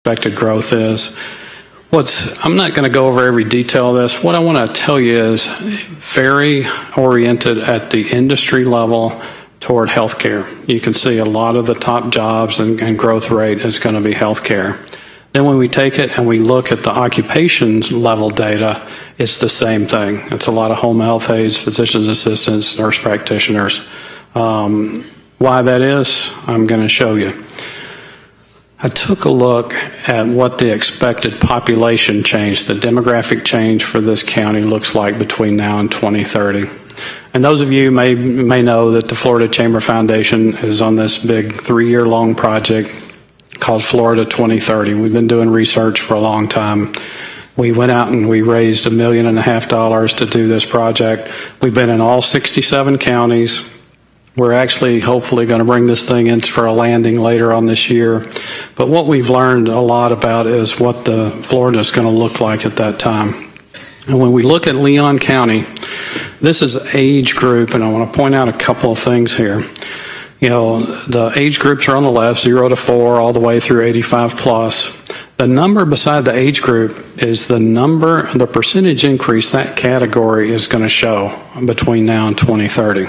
expected growth is. I'm not going to go over every detail of this. What I want to tell you is very oriented at the industry level toward healthcare. You can see a lot of the top jobs and growth rate is going to be healthcare. Then when we take it and we look at the occupation level data, it's the same thing. It's a lot of home health aides, physician's assistants, nurse practitioners. Why that is, I'm going to show you. I took a look at what the expected population change, the demographic change for this county looks like between now and 2030. And those of you may know that the Florida Chamber Foundation is on this big 3-year-long project called Florida 2030. We've been doing research for a long time. We went out and we raised $1.5 million to do this project. We've been in all 67 counties. We're actually hopefully going to bring this thing in for a landing later on this year. But what we've learned a lot about is what the Florida is going to look like at that time. And when we look at Leon County, this is age group, and I want to point out a couple of things here. You know, the age groups are on the left, 0 to 4, all the way through 85 plus. The number beside the age group is the percentage increase that category is going to show between now and 2030.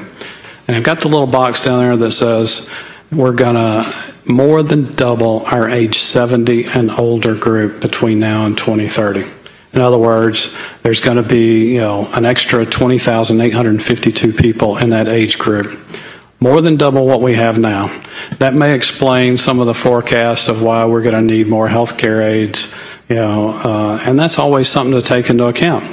And I've got the little box down there that says we're going to more than double our age 70 and older group between now and 2030. In other words, there's going to be, an extra 20,852 people in that age group. More than double what we have now. That may explain some of the forecast of why we're going to need more healthcare aides, and that's always something to take into account.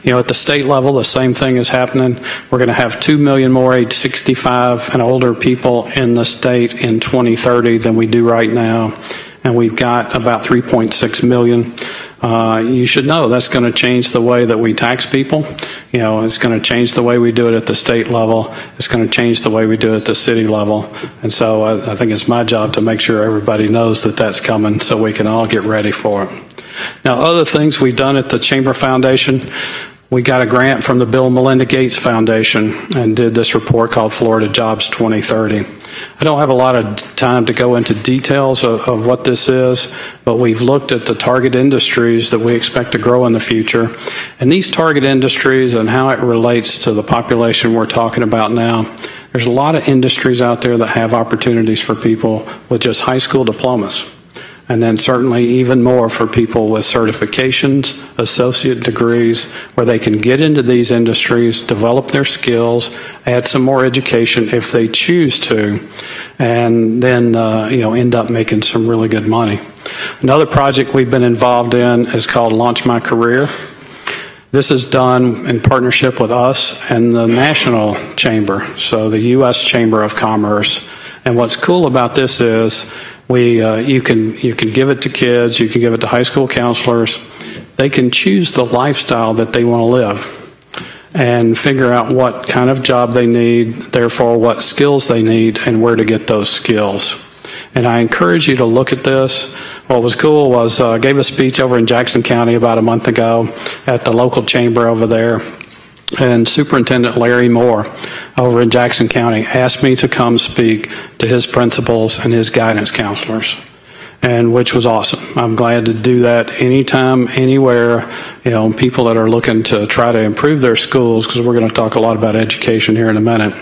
At the state level, the same thing is happening. We're going to have 2 million more age 65 and older people in the state in 2030 than we do right now, and we've got about 3.6 million. You should know that's going to change the way that we tax people. It's going to change the way we do it at the state level. It's going to change the way we do it at the city level. And so I think it's my job to make sure everybody knows that that's coming so we can all get ready for it. Now, other things we've done at the Chamber Foundation, we got a grant from the Bill and Melinda Gates Foundation and did this report called Florida Jobs 2030. I don't have a lot of time to go into details of what this is, but we've looked at the target industries that we expect to grow in the future. And these target industries and how it relates to the population we're talking about now, there's a lot of industries out there that have opportunities for people with just high school diplomas. And then certainly even more for people with certifications, associate degrees, where they can get into these industries, develop their skills, add some more education if they choose to, and then end up making some really good money. Another project we've been involved in is called Launch My Career. This is done in partnership with us and the National Chamber, so the U.S. Chamber of Commerce. And what's cool about this is you can give it to kids, you can give it to high school counselors. They can choose the lifestyle that they want to live and figure out what kind of job they need, therefore what skills they need, and where to get those skills. And I encourage you to look at this. What was cool was I gave a speech over in Jackson County about a month ago at the local chamber over there. And Superintendent Larry Moore over in Jackson County asked me to come speak to his principals and his guidance counselors, and which was awesome. I'm glad to do that anytime, anywhere, people that are looking to try to improve their schools, because we're going to talk a lot about education here in a minute.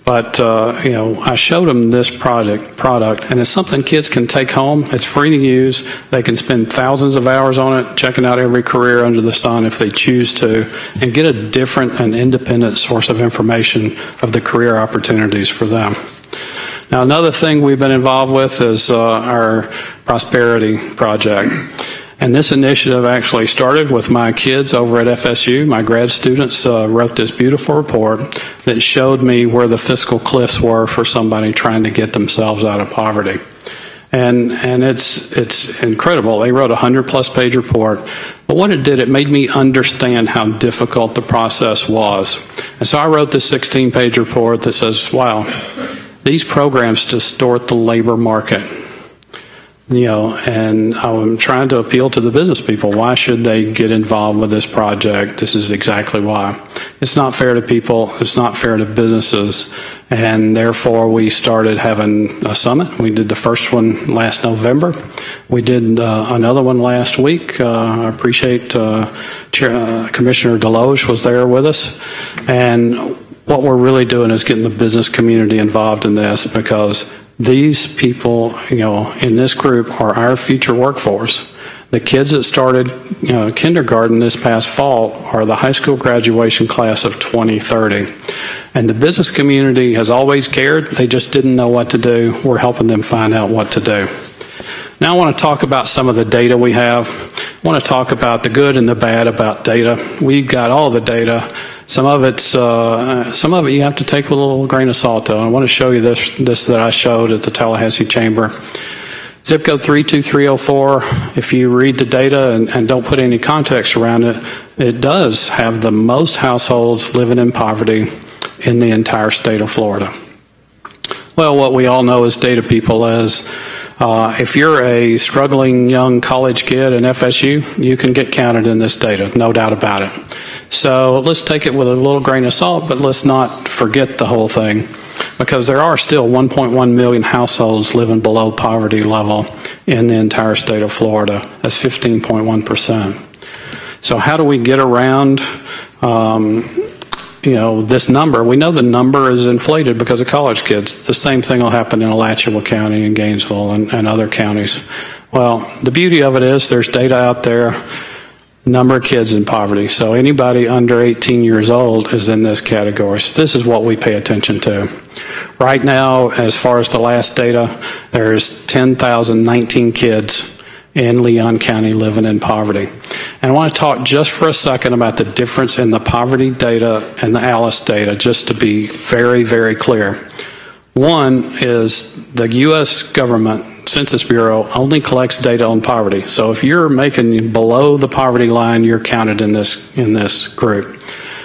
But, I showed them this product, and it's something kids can take home. It's free to use. They can spend thousands of hours on it, checking out every career under the sun if they choose to, and get a different and independent source of information of the career opportunities for them. Now, another thing we've been involved with is our Prosperity Project. And this initiative actually started with my kids over at FSU. My grad students wrote this beautiful report that showed me where the fiscal cliffs were for somebody trying to get themselves out of poverty. And it's incredible. They wrote a 100-plus page report. But what it did, it made me understand how difficult the process was. And so I wrote this 16-page report that says, wow, these programs distort the labor market. And I'm trying to appeal to the business people. Why should they get involved with this project? This is exactly why. It's not fair to people. It's not fair to businesses. And therefore, we started having a summit. We did the first one last November. We did another one last week. I appreciate Commissioner Deloge was there with us. And what we're really doing is getting the business community involved in this, because these people, in this group are our future workforce. The kids that started, kindergarten this past fall are the high school graduation class of 2030. And the business community has always cared. They just didn't know what to do. We're helping them find out what to do. Now I want to talk about some of the data we have. I want to talk about the good and the bad about data. We've got all the data. Some of it you have to take with a little grain of salt, though. I want to show you this that I showed at the Tallahassee Chamber. Zip code 32304, if you read the data and don't put any context around it, it does have the most households living in poverty in the entire state of Florida. Well, what we all know as data people is if you're a struggling young college kid in FSU, you can get counted in this data, no doubt about it. So let's take it with a little grain of salt, but let's not forget the whole thing, because there are still 1.1 million households living below poverty level in the entire state of Florida. That's 15.1%. So how do we get around this number? We know the number is inflated because of college kids. The same thing will happen in Alachua County and Gainesville and other counties. Well, the beauty of it is there's data out there, number of kids in poverty. So anybody under 18 years old is in this category. So this is what we pay attention to. Right now, as far as the last data, there's 10,019 kids in Leon County living in poverty. And I want to talk just for a second about the difference in the poverty data and the ALICE data, just to be very, very clear. One is the U.S. government Census Bureau only collects data on poverty. So if you're making below the poverty line, you're counted in this group.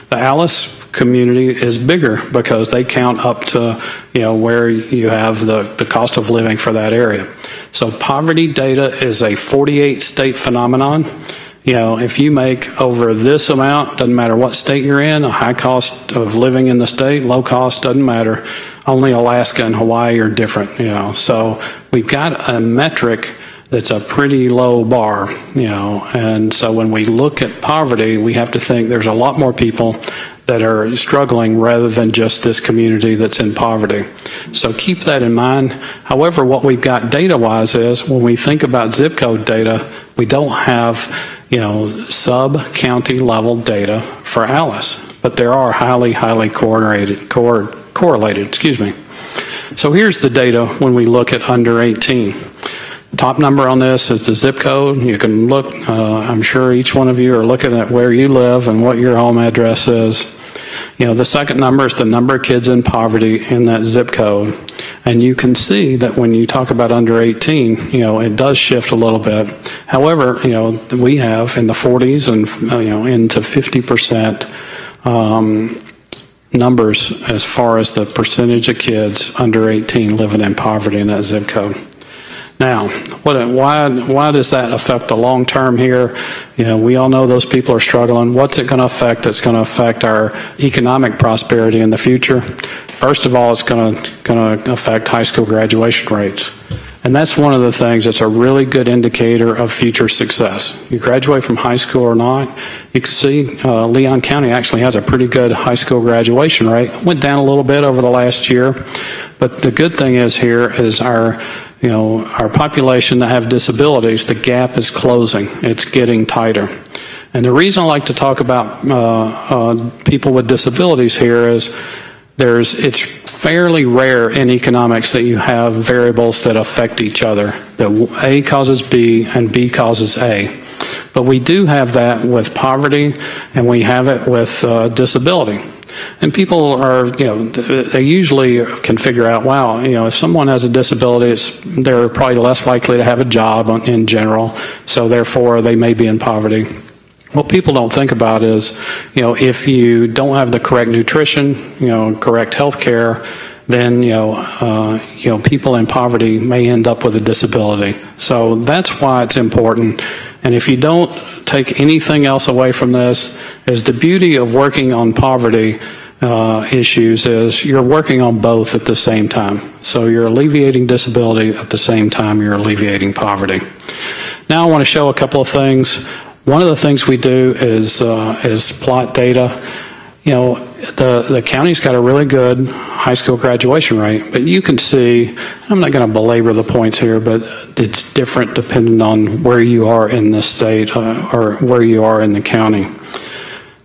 The ALICE community is bigger because they count up to where you have the cost of living for that area. So poverty data is a 48 state phenomenon. If you make over this amount, doesn't matter what state you're in, a high cost of living in the state, low cost, doesn't matter. Only Alaska and Hawaii are different, So we've got a metric that's a pretty low bar, And so when we look at poverty, we have to think there's a lot more people that are struggling rather than just this community that's in poverty. So keep that in mind. However, what we've got data-wise is when we think about zip code data, we don't have, sub-county level data for ALICE, but there are highly correlated, So here's the data when we look at under 18. Top number on this is the zip code. You can look, I'm sure each one of you are looking at where you live and what your home address is. The second number is the number of kids in poverty in that zip code. And you can see that when you talk about under 18, it does shift a little bit. However, we have in the 40s and, into 50% numbers as far as the percentage of kids under 18 living in poverty in that zip code. Now, why does that affect the long term here? We all know those people are struggling. What's it going to affect? That's going to affect our economic prosperity in the future. First of all, it's going to affect high school graduation rates. And that's one of the things that's a really good indicator of future success. You graduate from high school or not, you can see Leon County actually has a pretty good high school graduation rate. Went down a little bit over the last year, but the good thing is here is our population that have disabilities, the gap is closing. It's getting tighter. And the reason I like to talk about people with disabilities here is it's fairly rare in economics that you have variables that affect each other, that A causes B and B causes A. But we do have that with poverty, and we have it with disability. And people are, they usually can figure out, wow, if someone has a disability, they're probably less likely to have a job in general, so therefore they may be in poverty. What people don't think about is, if you don't have the correct nutrition, correct health care, then people in poverty may end up with a disability. So that's why it's important. And if you don't take anything else away from this, is the beauty of working on poverty issues is you're working on both at the same time. So you're alleviating disability at the same time you're alleviating poverty. Now I want to show a couple of things. One of the things we do is plot data. The county's got a really good high school graduation rate, but you can see, I'm not going to belabor the points here, but it's different depending on where you are in the state or where you are in the county.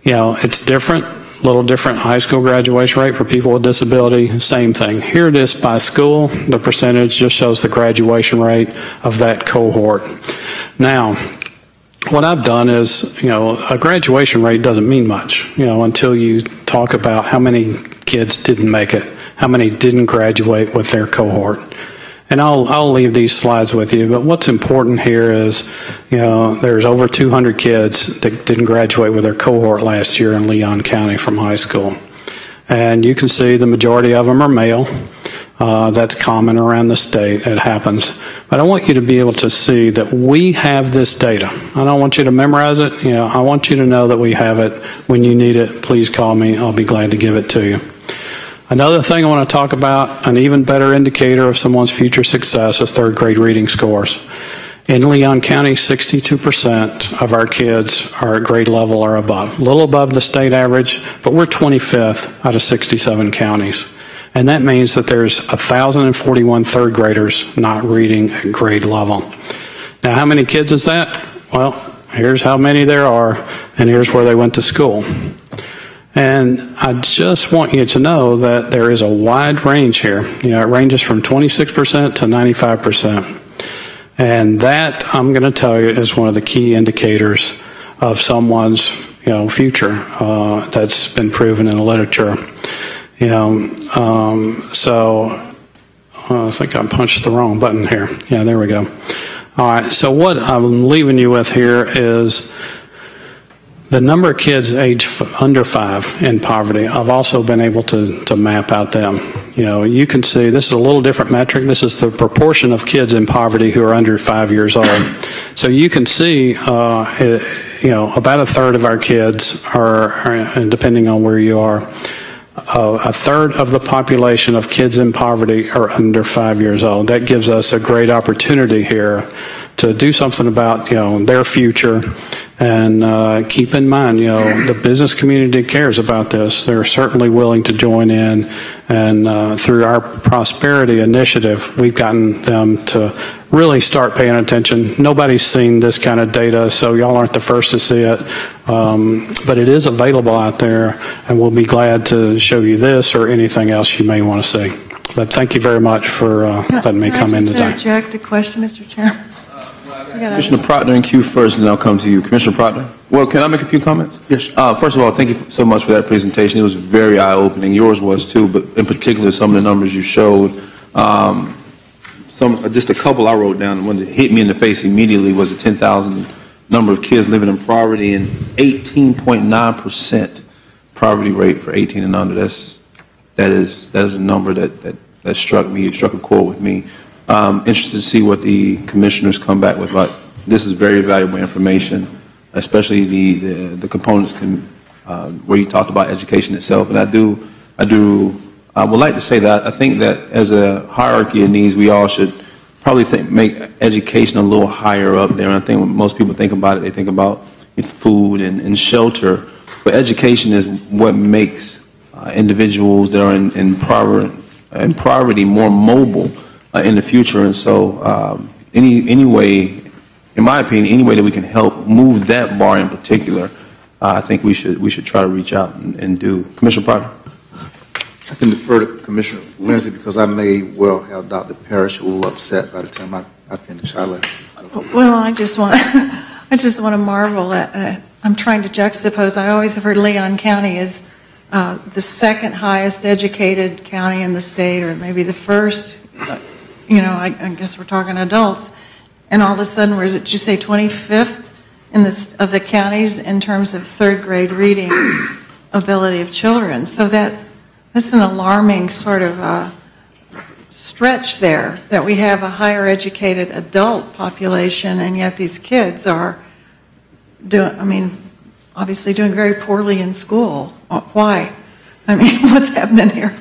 It's different, a little different high school graduation rate for people with disability, same thing. Here it is by school, the percentage just shows the graduation rate of that cohort. Now, what I've done is, a graduation rate doesn't mean much, until you talk about how many kids didn't make it, how many didn't graduate with their cohort. And I'll leave these slides with you, but what's important here is, there's over 200 kids that didn't graduate with their cohort last year in Leon County from high school. And you can see the majority of them are male. That's common around the state. It happens. But I want you to be able to see that we have this data. I don't want you to memorize it. I want you to know that we have it. When you need it, please call me. I'll be glad to give it to you. Another thing I want to talk about, an even better indicator of someone's future success, is third grade reading scores. In Leon County, 62% of our kids are at grade level or above. A little above the state average, but we're 25th out of 67 counties. And that means that there's 1,041 third graders not reading at grade level. Now, how many kids is that? Well, here's how many there are, and here's where they went to school. And I just want you to know that there is a wide range here. It ranges from 26% to 95%. And that, I'm going to tell you, is one of the key indicators of someone's future that's been proven in the literature. I think I punched the wrong button here. Yeah, there we go. All right, so what I'm leaving you with here is the number of kids aged under 5 in poverty. I've also been able to map out them. You can see this is a little different metric. This is the proportion of kids in poverty who are under 5 years old. So you can see, about a third of our kids are, and depending on where you are, a third of the population of kids in poverty are under 5 years old. That gives us a great opportunity here to do something about their future. And keep in mind, the business community cares about this. They're certainly willing to join in. And through our Prosperity Initiative, we've gotten them to really start paying attention. Nobody's seen this kind of data, so y'all aren't the first to see it. But it is available out there, and we'll be glad to show you this or anything else you may want to see. But thank you very much for letting me come in today. Can I just interject a question, Mr. Chairman? Commissioner Proctor in queue first, and then I'll come to you. Commissioner Proctor. Well, can I make a few comments? Yes. First of all, thank you so much for that presentation. It was very eye-opening. Yours was too, but in particular, some of the numbers you showed. Just a couple I wrote down. The one that hit me in the face immediately was the 10,000 number of kids living in poverty and 18.9% poverty rate for 18 and under. That is a number that struck me. It struck a chord with me. Interested to see what the commissioners come back with. But this is very valuable information, especially the components where you talked about education itself. And I would like to say that I think that as a hierarchy of needs, we all should probably make education a little higher up there. And I think when most people think about it, they think about food and shelter. But education is what makes individuals that are in poverty more mobile in the future. And so any way, in my opinion, any way that we can help move that bar in particular, I think we should try to reach out and do. Commissioner Proctor. I can defer to Commissioner Lindsay because I may well have Dr. Parrish a little upset by the time I finish. Well, I just want to marvel at. I'm trying to juxtapose. I always have heard Leon County is the second highest educated county in the state, or maybe the first. I guess we're talking adults, and all of a sudden, where is it? Did you say 25th of the counties in terms of third grade reading ability of children? So that That's an alarming sort of stretch there, that we have a higher educated adult population, and yet these kids are obviously doing very poorly in school. Why? I mean, what's happening here?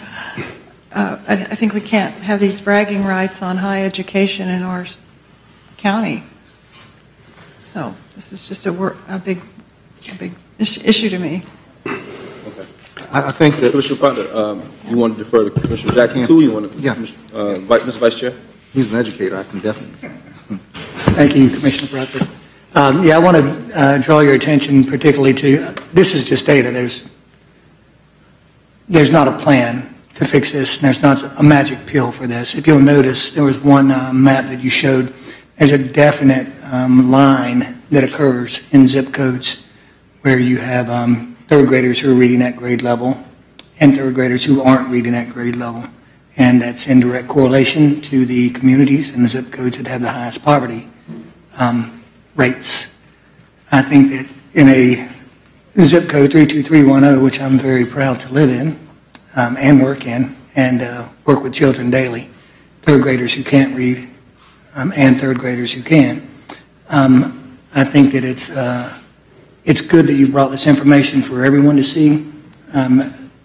I think we can't have these bragging rights on high education in our county. So this is just a big issue to me. Okay. I think that Commissioner Potter, you want to defer to Commissioner Jackson too? You want to, Yeah. Mr. Vice Chair? he's an educator. I can definitely. Thank you, Commissioner Bradford. I want to draw your attention particularly to, this is just data. There's not a plan to fix this, and there's not a magic pill for this. If you'll notice, there was one map that you showed. There's a definite line that occurs in zip codes where you have third graders who are reading at grade level and third graders who aren't reading at grade level. And that's in direct correlation to the communities and the zip codes that have the highest poverty rates. I think that in a zip code 32310, which I'm very proud to live in and work in, and work with children daily, third graders who can't read and third graders who can, I think that it's good that you've brought this information for everyone to see.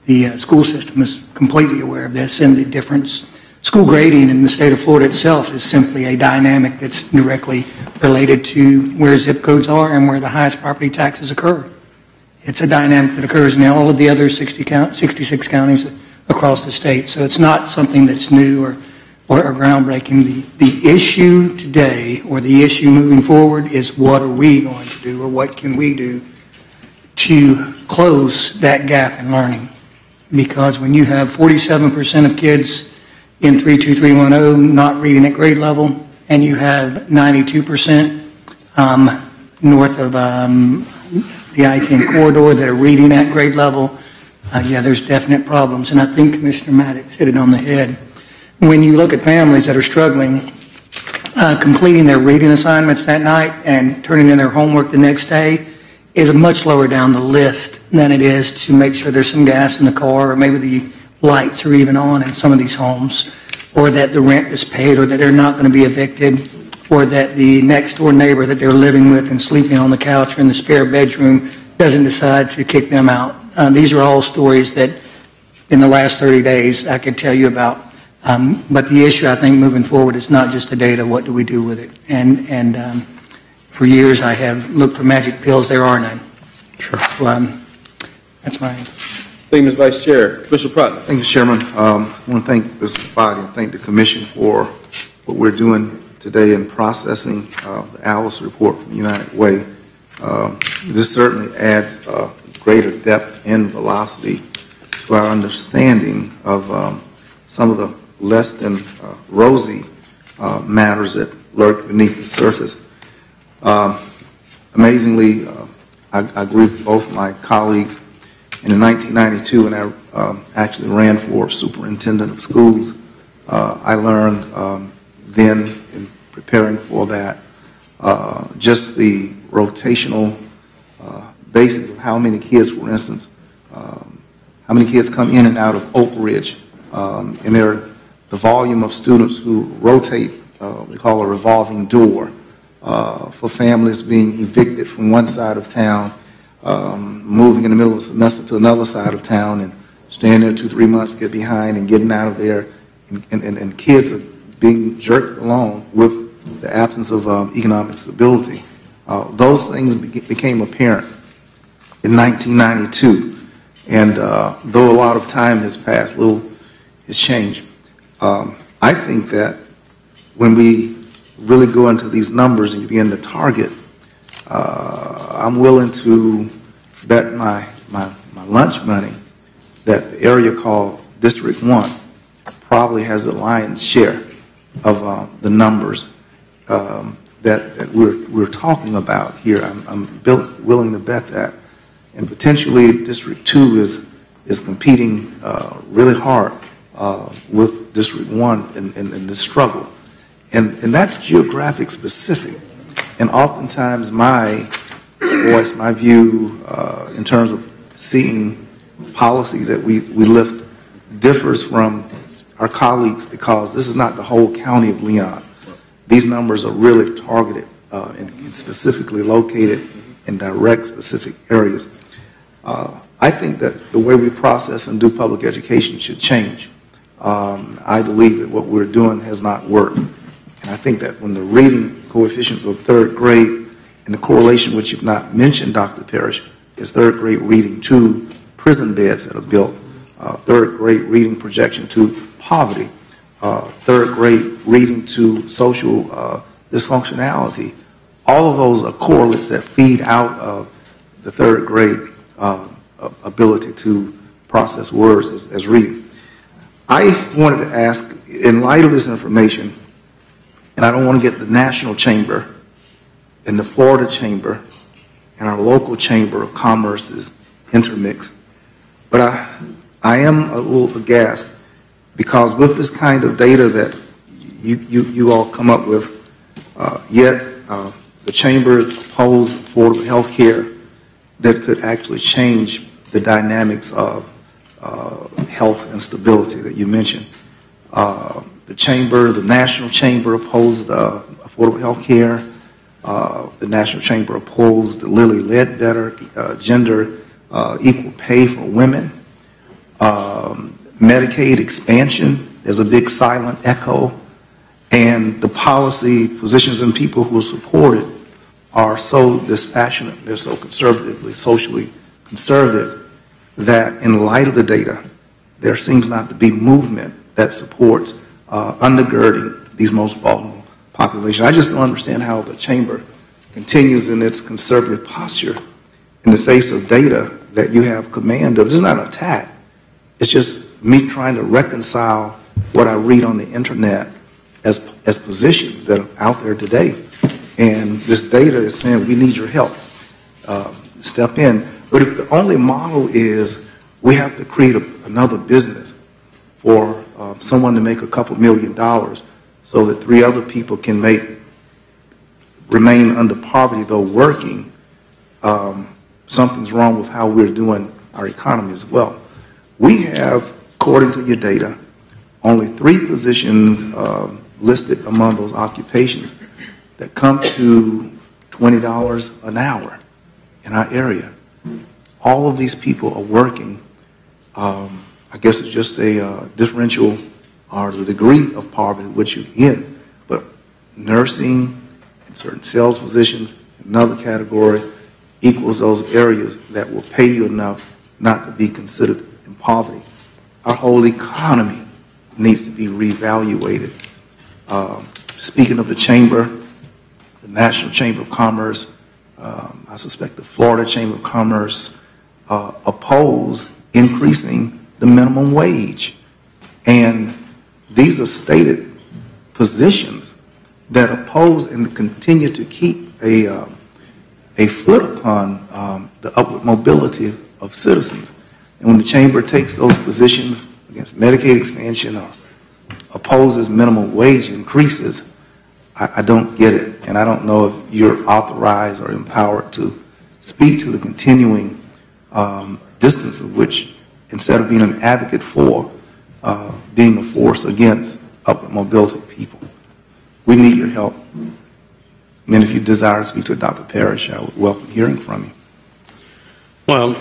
The school system is completely aware of this, and the difference. School grading in the state of Florida itself is simply a dynamic that's directly related to where zip codes are and where the highest property taxes occur. It's a dynamic that occurs in all of the other 66 counties across the state. So it's not something that's new or groundbreaking. The issue today, or the issue moving forward, is what are we going to do, or what can we do to close that gap in learning? Because when you have 47% of kids in 32310 not reading at grade level, and you have 92% north of the I-10 corridor that are reading at grade level, there's definite problems. And I think Commissioner Maddox hit it on the head. When you look at families that are struggling, completing their reading assignments that night and turning in their homework the next day is much lower down the list than it is to make sure there's some gas in the car, or maybe the lights are even on in some of these homes, or that the rent is paid, or that they're not going to be evicted, or that the next door neighbor that they're living with and sleeping on the couch or in the spare bedroom doesn't decide to kick them out. These are all stories that in the last 30 days I could tell you about. But the issue, I think, moving forward is not just the data, what do we do with it? And for years I have looked for magic pills. There are none. Sure. So, that's my... Thank you, Mr. Vice Chair. Commissioner Pratt. Thank you, Chairman. I want to thank this body and thank the Commission for what we're doing today in processing the ALICE report from United Way. This certainly adds greater depth and velocity to our understanding of some of the less than rosy matters that lurk beneath the surface. Amazingly, I agree with both my colleagues. And in 1992, when I actually ran for superintendent of schools, I learned then in preparing for that just the rotational basis of how many kids, for instance, how many kids come in and out of Oak Ridge, and the volume of students who rotate, we call a revolving door, for families being evicted from one side of town, moving in the middle of a semester to another side of town, and staying there 2-3 months, get behind and getting out of there, and kids are being jerked along with the absence of economic stability. Those things became apparent in 1992, and though a lot of time has passed, little has changed. I think that when we really go into these numbers and you begin to target, I'm willing to bet my lunch money that the area called District 1 probably has the lion's share of the numbers that we're talking about here. I'm willing to bet that. And potentially District 2 is competing really hard with District 1 in this struggle. And that's geographic specific. And oftentimes my voice, my view in terms of seeing policy that we lift differs from our colleagues because this is not the whole county of Leon. These numbers are really targeted and specifically located in direct specific areas. I think that the way we process and do public education should change. I believe that what we're doing has not worked. And I think that when the reading coefficients of third grade and the correlation which you've not mentioned, Dr. Parrish, is third grade reading to prison beds that are built, third grade reading projection to poverty, third grade reading to social dysfunctionality. All of those are correlates that feed out of the third grade ability to process words as reading. I wanted to ask, in light of this information, and I don't want to get the National Chamber and the Florida Chamber and our local Chamber of Commerce's intermixed, but I am a little aghast because with this kind of data that you all come up with, yet the chambers oppose affordable health care that could actually change the dynamics of health and stability that you mentioned. The chamber, the National Chamber opposed affordable health care. The National Chamber opposed the Lilly Ledbetter gender equal pay for women. Medicaid expansion is a big silent echo. And the policy positions and people who support it are so dispassionate, they're so conservatively, socially conservative, that in light of the data, there seems not to be movement that supports undergirding these most vulnerable populations. I just don't understand how the chamber continues in its conservative posture in the face of data that you have command of. This is not an attack. It's just me trying to reconcile what I read on the internet as positions that are out there today. And this data is saying we need your help. Step in. But if the only model is we have to create another business for someone to make a couple $1 million so that 3 other people can remain under poverty though working, something's wrong with how we're doing our economy as well. We have, according to your data, only 3 positions listed among those occupations that come to $20 an hour in our area. All of these people are working. I guess it's just a differential or the degree of poverty which you're in. But nursing and certain sales positions, another category, equals those areas that will pay you enough not to be considered in poverty. Our whole economy needs to be reevaluated. Speaking of the chamber, the National Chamber of Commerce, I suspect the Florida Chamber of Commerce oppose increasing the minimum wage. And these are stated positions that oppose and continue to keep a foot upon the upward mobility of citizens. And when the chamber takes those positions against Medicaid expansion or opposes minimum wage increases, I don't get it. And I don't know if you're authorized or empowered to speak to the continuing distance of which, instead of being an advocate for, being a force against upward mobility people. We need your help. And if you desire to speak to Dr. Parrish, I would welcome hearing from you. Well,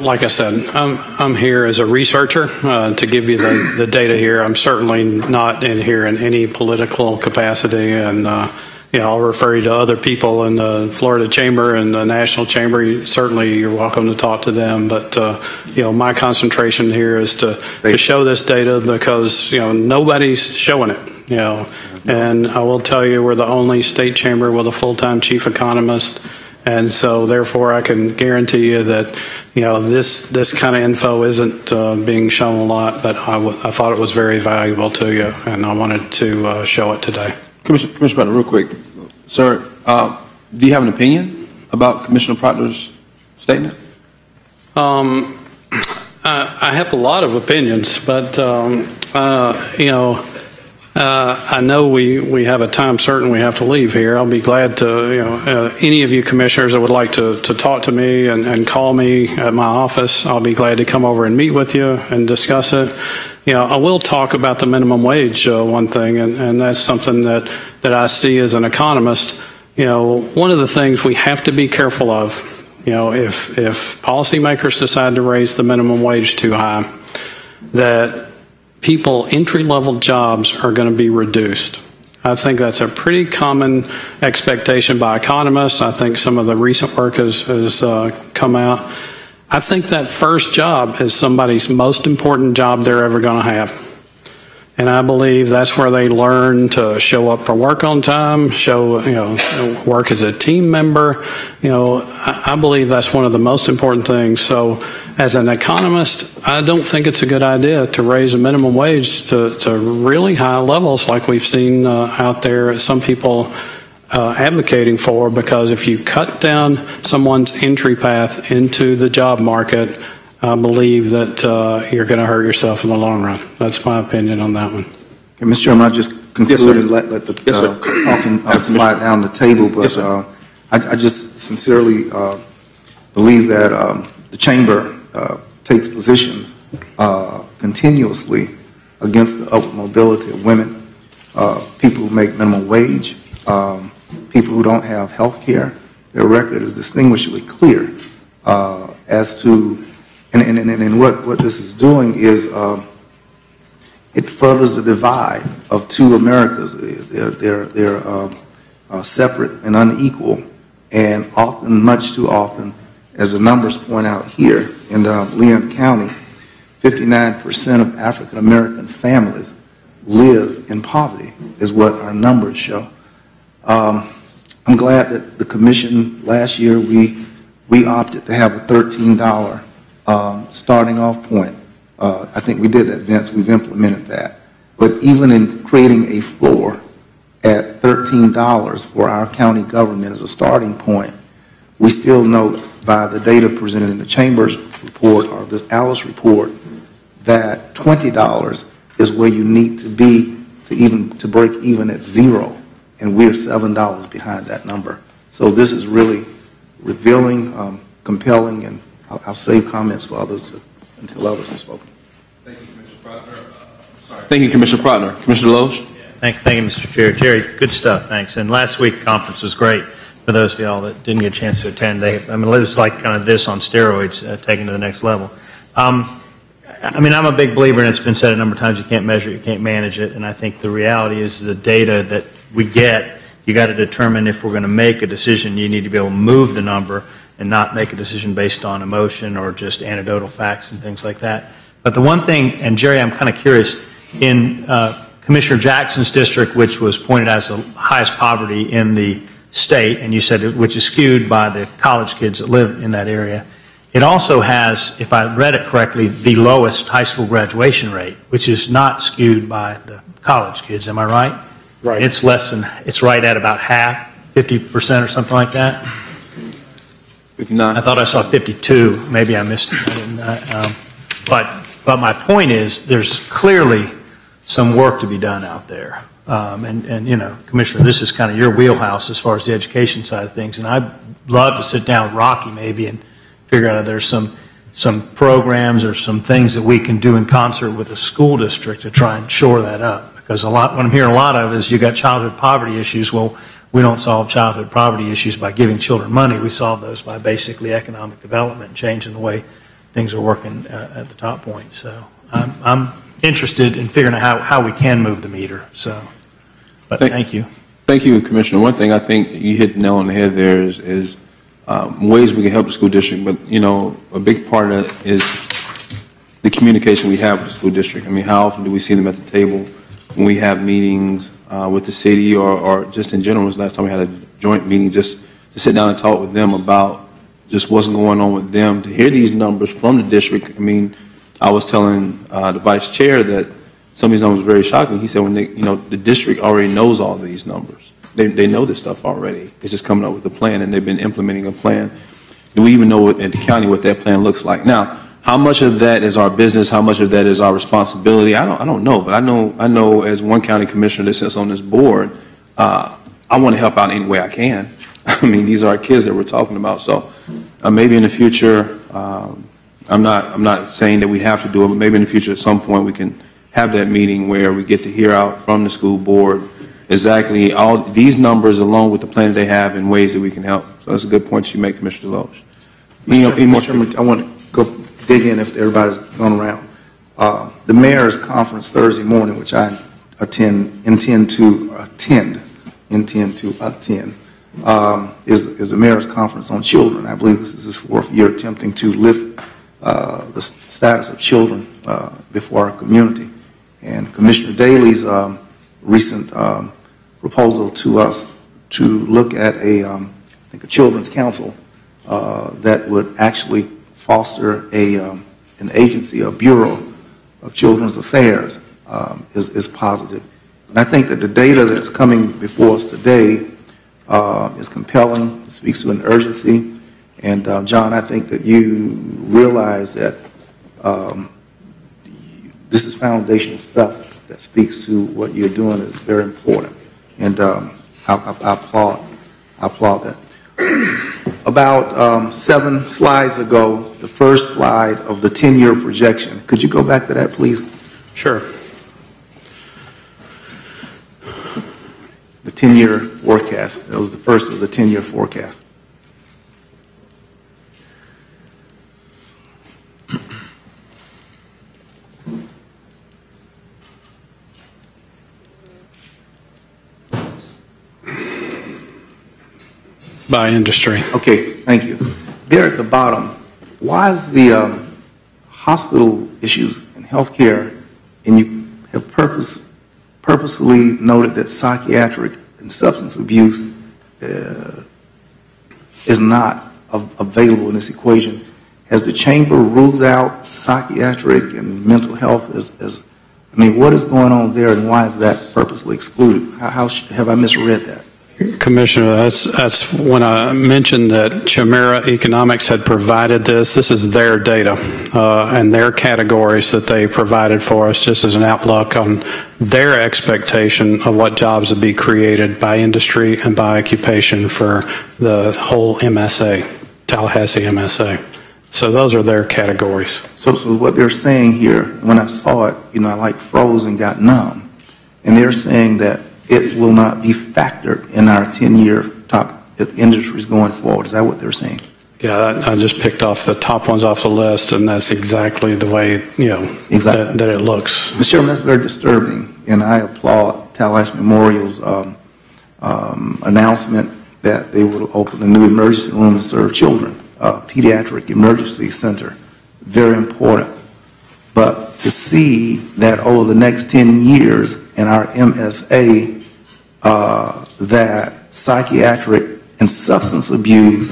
like I said, I'm here as a researcher to give you the data here. I'm certainly not in here in any political capacity, and I'll refer you to other people in the Florida Chamber and the National Chamber. Certainly, you're welcome to talk to them. But my concentration here is to show this data because nobody's showing it. And I will tell you, we're the only state chamber with a full-time chief economist. And so, therefore, I can guarantee you that, this kind of info isn't being shown a lot, but I thought it was very valuable to you, and I wanted to show it today. Commissioner Proctor, real quick. Sir, do you have an opinion about Commissioner Proctor's statement? I have a lot of opinions, but, I know we have a time certain we have to leave here. I'll be glad to, any of you commissioners that would like to talk to me and call me at my office, I'll be glad to come over and meet with you and discuss it. I will talk about the minimum wage, one thing, and that's something that I see as an economist. One of the things we have to be careful of, if policymakers decide to raise the minimum wage too high, that entry-level jobs are going to be reduced. I think that's a pretty common expectation by economists. I think some of the recent work has come out. I think that first job is somebody's most important job they're ever going to have. And I believe that's where they learn to show up for work on time, work as a team member. I believe that's one of the most important things. So as an economist, I don't think it's a good idea to raise a minimum wage to really high levels like we've seen out there, some people advocating for, because if you cut down someone's entry path into the job market, I believe that you're going to hurt yourself in the long run. That's my opinion on that one. Okay, Mr. Chairman, I'll just conclude and let the talking slide down the table, but I just sincerely believe that the Chamber takes positions continuously against the upward mobility of women, people who make minimum wage, people who don't have health care. Their record is distinguishably clear as to and what this is doing is it furthers the divide of two Americas. They're separate and unequal, and often, much too often, as the numbers point out here in Leon County, 59% of African American families live in poverty, is what our numbers show. I'm glad that the commission last year we opted to have a $13 starting off point. I think we did that, Vince. We've implemented that. But even in creating a floor at $13 for our county government as a starting point, we still know by the data presented in the Chamber's report or the Alice report that $20 is where you need to be to break even at zero, and we're $7 behind that number. So this is really revealing, compelling, and I'll save comments for others until others have spoken. Thank you, Commissioner Protner. Thank you, Commissioner Protner. Commissioner Loesch? Thank you, Mr. Chair. Jerry, good stuff, thanks. And last week's conference was great for those of y'all that didn't get a chance to attend. It was like kind of this on steroids, taken to the next level. I'm a big believer, and it's been said a number of times, you can't measure it, you can't manage it, and I think the reality is the data that we get, you got to determine if we're going to make a decision, you need to be able to move the number and not make a decision based on emotion or just anecdotal facts and things like that. But the one thing, and Jerry, I'm kind of curious, in Commissioner Jackson's district, which was pointed as the highest poverty in the state, and you said which is skewed by the college kids that live in that area, it also has, if I read it correctly, the lowest high school graduation rate, which is not skewed by the college kids. Am I right? Right. It's right at about half, 50% or something like that. 59. I thought I saw 52. Maybe I missed it. But my point is, there's clearly some work to be done out there. And Commissioner, this is kind of your wheelhouse as far as the education side of things. And I'd love to sit down with Rocky maybe and figure out if there's some programs or some things that we can do in concert with the school district to try and shore that up. Because what I'm hearing a lot of is you got childhood poverty issues. Well, we don't solve childhood poverty issues by giving children money. We solve those by basically economic development and changing the way things are working at the top point. So I'm interested in figuring out how we can move the meter. So, but thank you. Thank you, Commissioner. One thing I think you hit the nail on the head there is ways we can help the school district. But, a big part of it is the communication we have with the school district. I mean, how often do we see them at the table when we have meetings with the city or just in general? It was the last time we had a joint meeting just to sit down and talk with them about just what's going on with them, to hear these numbers from the district. I mean, I was telling the vice chair that some of these numbers were very shocking. He said when the district already knows all of these numbers. They know this stuff already. It's just coming up with a plan, and they've been implementing a plan. Do we even know in the county what that plan looks like? Now, how much of that is our business? How much of that is our responsibility? I don't know, but I know as one county commissioner that sits on this board, I want to help out any way I can. I mean, these are our kids that we're talking about. So maybe in the future, I'm not saying that we have to do it, but maybe in the future at some point we can have that meeting where we get to hear out from the school board exactly all these numbers along with the plan that they have and ways that we can help. So that's a good point you make, Commissioner Deloge. I want to go dig in if everybody's going around. The mayor's conference Thursday morning, which I intend to attend, is the mayor's conference on children. I believe this is his 4th year attempting to lift the status of children before our community. And Commissioner Daley's recent proposal to us to look at I think a children's council that would actually foster an agency, a bureau of children's affairs is positive. And I think that the data that's coming before us today is compelling. It speaks to an urgency. And John, I think that you realize that this is foundational stuff that speaks to what you're doing is very important. And I applaud that. About 7 slides ago, the first slide of the 10-year projection. Could you go back to that, please? Sure. The 10-year forecast. That was the first of the 10-year forecast. By industry. Okay, thank you. There at the bottom, why is the hospital issues in healthcare, and you have purposefully noted that psychiatric and substance abuse is not available in this equation. Has the chamber ruled out psychiatric and mental health as I mean, what is going on there, and why is that purposely excluded? How have I misread that? Commissioner, that's when I mentioned that Chimera Economics had provided this. This is their data and their categories that they provided for us, just as an outlook on their expectation of what jobs would be created by industry and by occupation for the whole MSA, Tallahassee MSA. So those are their categories. So what they're saying here, when I saw it, I like froze and got numb. And they're saying that it will not be factored in our 10-year top industries going forward. Is that what they're saying? Yeah, I just picked off the top ones off the list, and that's exactly the way, exactly. that it looks. Mr. Chairman, that's very disturbing, and I applaud Tallahassee Memorial's announcement that they will open a new emergency room to serve children, pediatric emergency center. Very important. But to see that over the next 10 years in our MSA, that psychiatric and substance abuse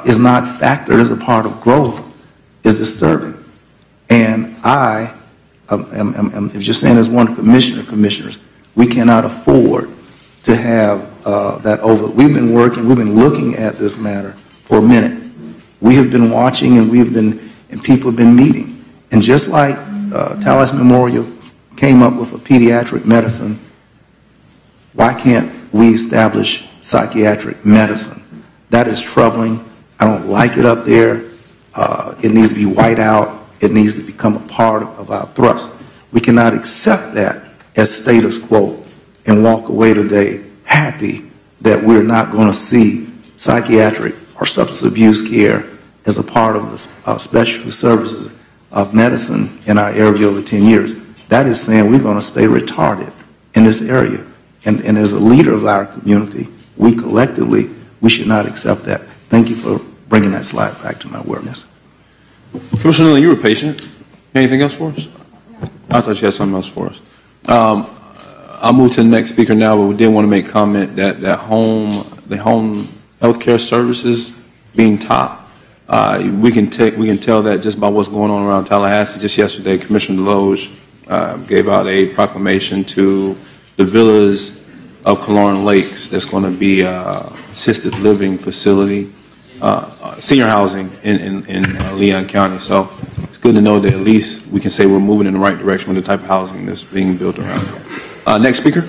is not factored as a part of growth is disturbing. And I am just saying as one commissioners, we cannot afford to have that over. We've been looking at this matter for a minute. We have been watching, and people have been meeting. And just like Tallahassee Memorial came up with a pediatric medicine, why can't we establish psychiatric medicine? That is troubling. I don't like it up there. It needs to be white out. It needs to become a part of our thrust. We cannot accept that as status quo and walk away today happy that we're not going to see psychiatric or substance abuse care as a part of the specialty services of medicine in our area over 10 years. That is saying we're going to stay retarded in this area. And as a leader of our community, we collectively, we should not accept that. Thank you for bringing that slide back to my awareness. Commissioner Miller, you were patient. Anything else for us? I thought you had something else for us. I'll move to the next speaker now, but we did want to make comment that the home health care services being top. We can tell that just by what's going on around Tallahassee. Just yesterday, Commissioner Deloge gave out a proclamation to the villas of Killearn Lakes. That's going to be assisted living facility, senior housing in Leon County. So it's good to know that at least we can say we're moving in the right direction with the type of housing that's being built around here. Next speaker.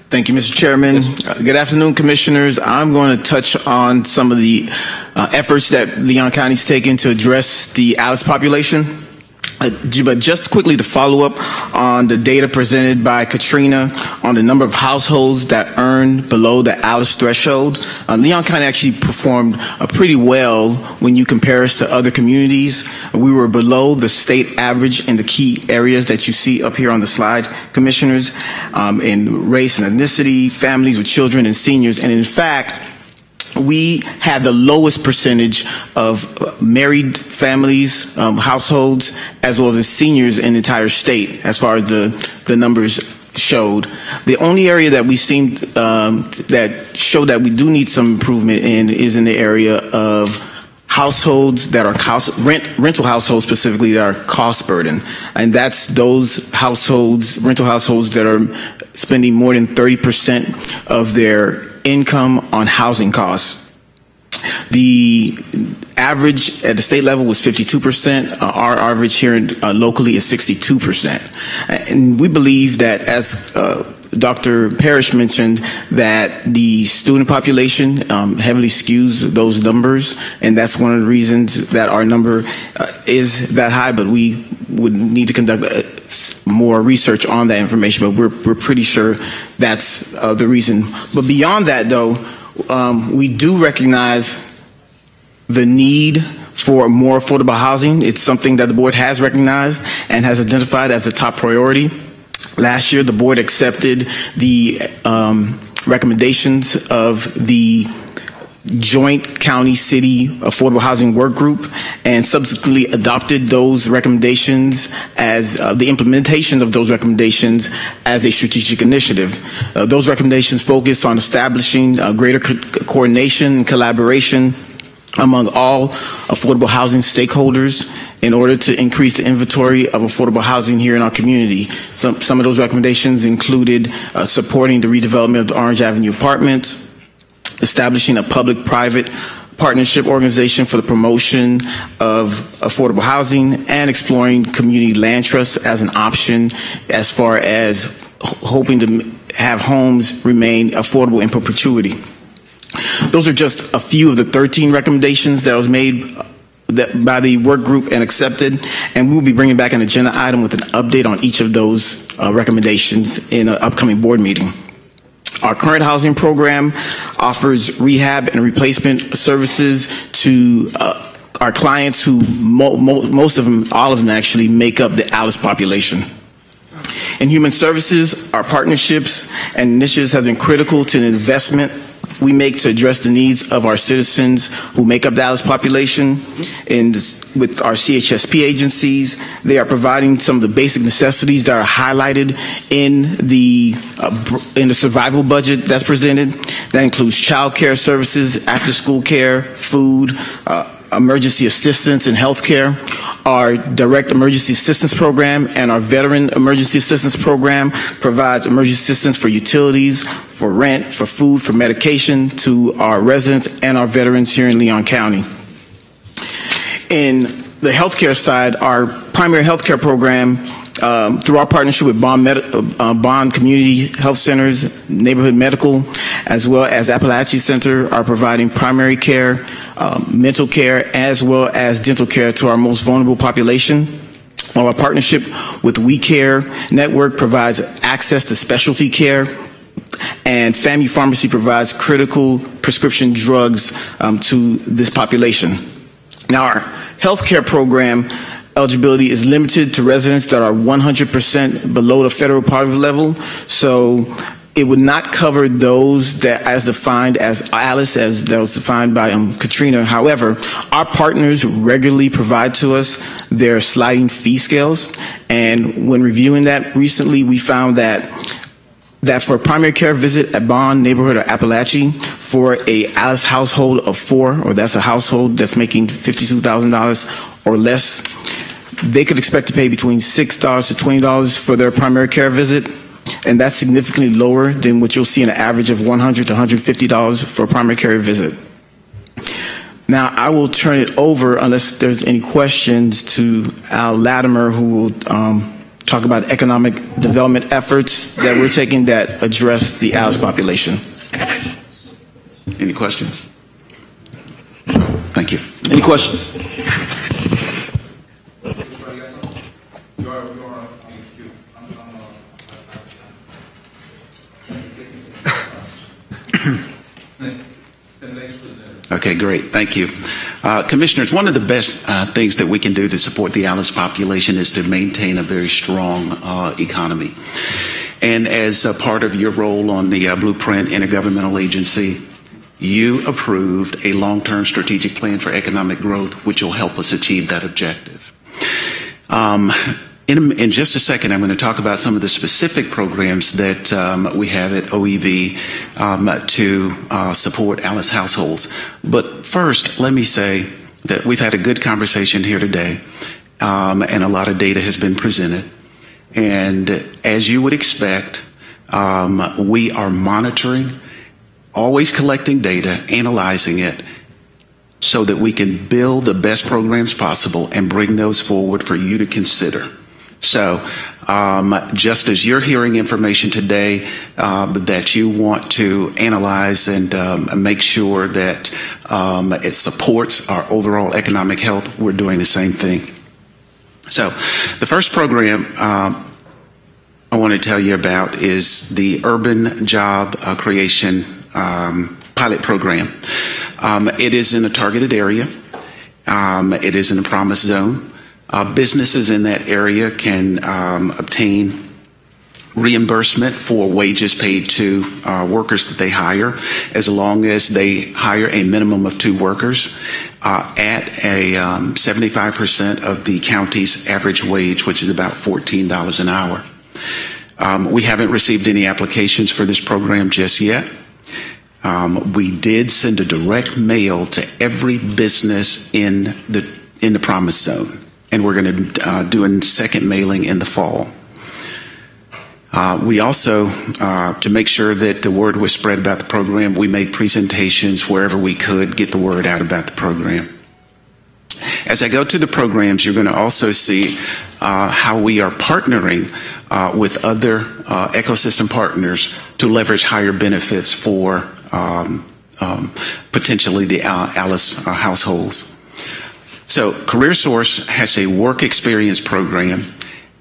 Thank you, Mr. Chairman. Good afternoon, Commissioners. I'm going to touch on some of the efforts that Leon County's taken to address the ALICE population. But just quickly to follow up on the data presented by Katrina on the number of households that earn below the ALICE threshold, Leon County actually performed pretty well when you compare us to other communities. We were below the state average in the key areas that you see up here on the slide, Commissioners, in race and ethnicity, families with children, and seniors. And in fact, we had the lowest percentage of married families, households, as well as seniors in the entire state, as far as the numbers showed. The only area that we seemed that showed that we do need some improvement in is in the area of households that are rental households specifically that are cost burden, and that's those households, rental households that are spending more than 30% of their income on housing costs. The average at the state level was 52%. Our average here locally is 62%. And we believe that, as Dr. Parrish mentioned, that the student population heavily skews those numbers, and that's one of the reasons that our number is that high, but we would need to conduct more research on that information, but we're pretty sure that's the reason. But beyond that, though, we do recognize the need for more affordable housing. It's something that the board has recognized and has identified as a top priority. Last year, the board accepted the recommendations of the Joint County City Affordable Housing Work Group and subsequently adopted those recommendations as the implementation of those recommendations as a strategic initiative. Those recommendations focus on establishing greater coordination and collaboration among all affordable housing stakeholders in order to increase the inventory of affordable housing here in our community. Some of those recommendations included supporting the redevelopment of the Orange Avenue apartments, establishing a public-private partnership organization for the promotion of affordable housing, and exploring community land trusts as an option as far as hoping to have homes remain affordable in perpetuity. Those are just a few of the 13 recommendations that was made by the work group and accepted, and we'll be bringing back an agenda item with an update on each of those recommendations in an upcoming board meeting. Our current housing program offers rehab and replacement services to our clients who most of them, all of them actually, make up the ALICE population. In human services, our partnerships and initiatives have been critical to the investment we make to address the needs of our citizens who make up the ALICE population. With our CHSP agencies, they are providing some of the basic necessities that are highlighted in the survival budget that's presented. That includes child care services, after-school care, food, emergency assistance and health care. Our direct emergency assistance program and our veteran emergency assistance program provides emergency assistance for utilities, for rent, for food, for medication to our residents and our veterans here in Leon County. In the healthcare side, our primary healthcare program, through our partnership with Bond Community Health Centers, Neighborhood Medical, as well as Appalachia Center, are providing primary care, mental care, as well as dental care to our most vulnerable population. While our partnership with We Care Network provides access to specialty care, and FAMU Pharmacy provides critical prescription drugs to this population. Now, our healthcare program eligibility is limited to residents that are 100% below the federal poverty level, so it would not cover those that, as defined as ALICE, as that was defined by Katrina. However, our partners regularly provide to us their sliding fee scales, and when reviewing that recently, we found that for a primary care visit at Bond, Neighborhood, or Appalachia, for a ALICE household of 4, or that's a household that's making $52,000 or less, they could expect to pay between $6 to $20 for their primary care visit, and that's significantly lower than what you'll see in an average of $100 to $150 for a primary care visit. Now, I will turn it over, unless there's any questions, to Al Latimer, who will talk about economic development efforts that we're taking that address the ALICE population. Any questions? Thank you. Any questions? great. Thank you. Commissioners, one of the best things that we can do to support the Alice population is to maintain a very strong economy. And as a part of your role on the Blueprint Intergovernmental Agency, you approved a long-term strategic plan for economic growth, which will help us achieve that objective. In just a second, I'm going to talk about some of the specific programs that we have at OEV to support Alice households. But first, let me say that we've had a good conversation here today, and a lot of data has been presented. And as you would expect, we are monitoring, always collecting data, analyzing it, so that we can build the best programs possible and bring those forward for you to consider. So just as you're hearing information today that you want to analyze and make sure that it supports our overall economic health, we're doing the same thing. So the first program I want to tell you about is the Urban Job Creation Pilot Program. It is in a targeted area. It is in a promise zone. Businesses in that area can obtain reimbursement for wages paid to workers that they hire, as long as they hire a minimum of 2 workers at a 75% of the county's average wage, which is about $14 an hour. We haven't received any applications for this program just yet. We did send a direct mail to every business in the promise zone, and we're going to do a second mailing in the fall. We also, to make sure that the word was spread about the program, we made presentations wherever we could get the word out about the program. As I go to the programs, you're going to also see how we are partnering with other ecosystem partners to leverage higher benefits for potentially the Alice households. So CareerSource has a work experience program,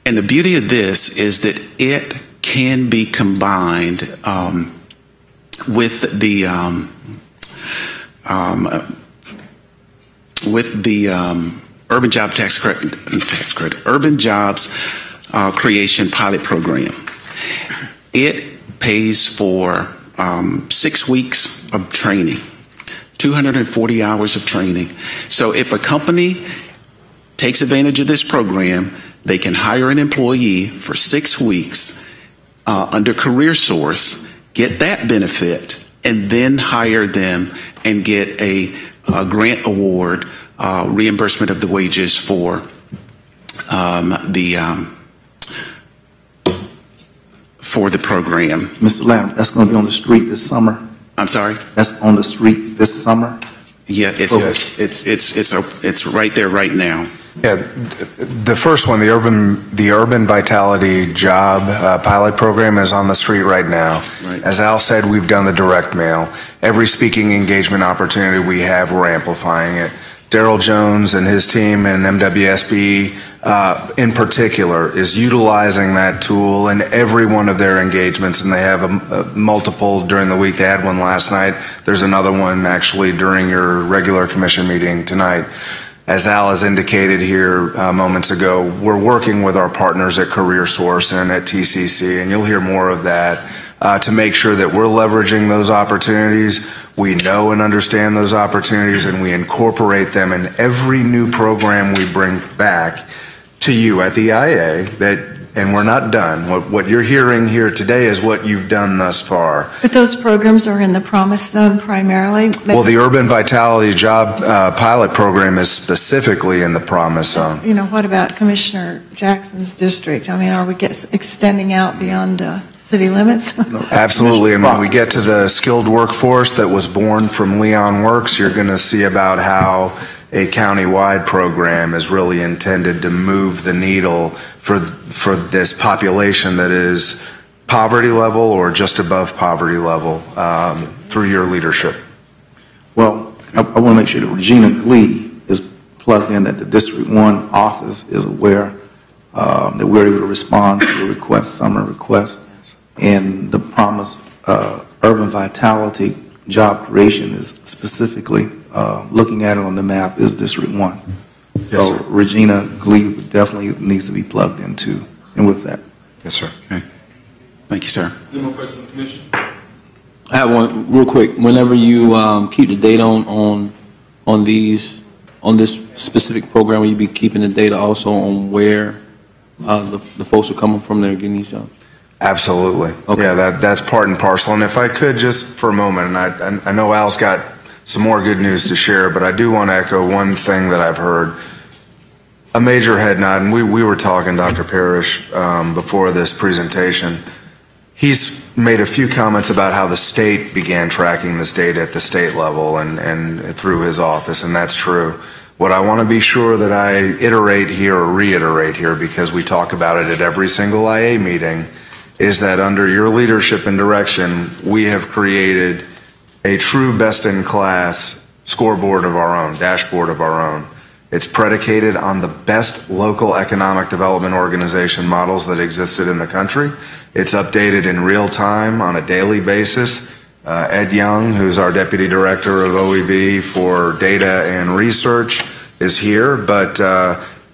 and the beauty of this is that it can be combined with the Urban Job Tax Credit, Urban Jobs Creation Pilot Program. It pays for 6 weeks of training, 240 hours of training. So if a company takes advantage of this program, they can hire an employee for 6 weeks under CareerSource, get that benefit, and then hire them and get a grant award, reimbursement of the wages for the program. Mr. Lamb, that's going to be on the street this summer? I'm sorry? That's on the street this summer? Yeah, it's right there right now. Yeah, the first one, the Urban Vitality Job Pilot Program, is on the street right now. Right. As Al said, we've done the direct mail. Every speaking engagement opportunity we have, we're amplifying it. Daryl Jones and his team and MWSB in particular is utilizing that tool in every one of their engagements, and they have multiple during the week. They had one last night. There's another one actually during your regular commission meeting tonight. As Al has indicated here moments ago, we're working with our partners at CareerSource and at TCC, and you'll hear more of that to make sure that we're leveraging those opportunities. We know and understand those opportunities, and we incorporate them in every new program we bring back to you at the IA. And we're not done. What you're hearing here today is what you've done thus far. But those programs are in the Promise Zone primarily? Well, the Urban Vitality Job Pilot Program is specifically in the Promise Zone. You know, what about Commissioner Jackson's district? I mean, are we extending out beyond the city limits? Absolutely, and when we get to the skilled workforce that was born from Leon Works, you're going to see about how a county-wide program is really intended to move the needle for this population that is poverty level or just above poverty level through your leadership. Well, I want to make sure that Regina Glee is plugged in, that the District 1 office is aware that we're able to respond to the request, summer request, and the Promise Urban Vitality Job Creation is specifically looking at it on the map, is District 1. So Yes, sir. Regina Glebe definitely needs to be plugged into, and with that. Yes, sir. Okay. Thank you, sir. Any more questions, Commissioner? I have one real quick. Whenever you keep the data on this specific program, will you be keeping the data also on where the folks are coming from that are getting these jobs? Absolutely. Okay. Yeah, that's part and parcel. And if I could just for a moment, and I know Al's got some more good news to share, but I do want to echo one thing that I've heard. A major head nod, and we were talking, Dr. Parrish, before this presentation. He's made a few comments about how the state began tracking this data at the state level and through his office, and that's true. What I want to be sure that I iterate here or reiterate here, because we talk about it at every single IA meeting, is that under your leadership and direction, we have created a true best-in-class scoreboard of our own, dashboard of our own. It's predicated on the best local economic development organization models that existed in the country. It's updated in real time on a daily basis. Ed Young, who's our Deputy Director of OEB for Data and Research, is here, but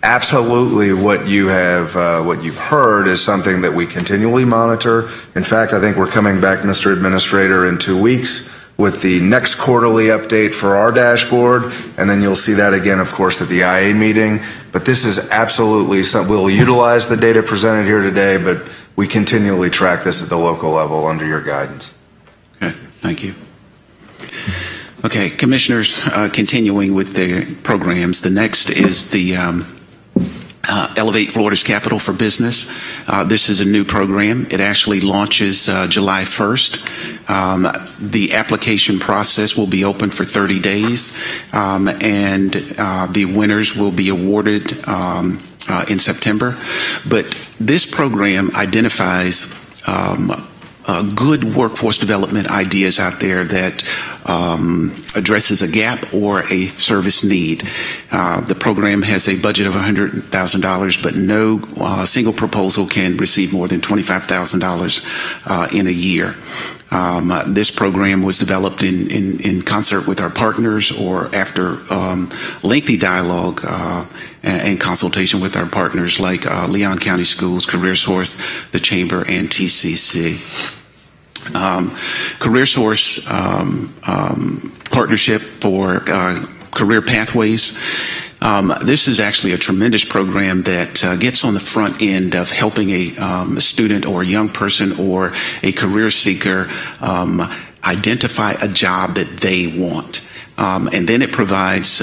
absolutely what you've heard is something that we continually monitor. In fact, I think we're coming back, Mr. Administrator, in 2 weeks with the next quarterly update for our dashboard, and then you'll see that again, of course, at the IA meeting. But this is absolutely something, we'll utilize the data presented here today, but we continually track this at the local level under your guidance. Okay, thank you. Okay, Commissioners, continuing with the programs, the next is the Elevate Florida's Capital for Business. This is a new program. It actually launches July 1st. The application process will be open for 30 days, and the winners will be awarded in September. But this program identifies good workforce development ideas out there that addresses a gap or a service need. The program has a budget of $100,000, but no single proposal can receive more than $25,000 in a year. This program was developed in concert with our partners or after lengthy dialogue and consultation with our partners like Leon County Schools, CareerSource, the Chamber, and TCC. CareerSource partnership for career pathways. This is actually a tremendous program that gets on the front end of helping a student or a young person or a career seeker identify a job that they want. And then it provides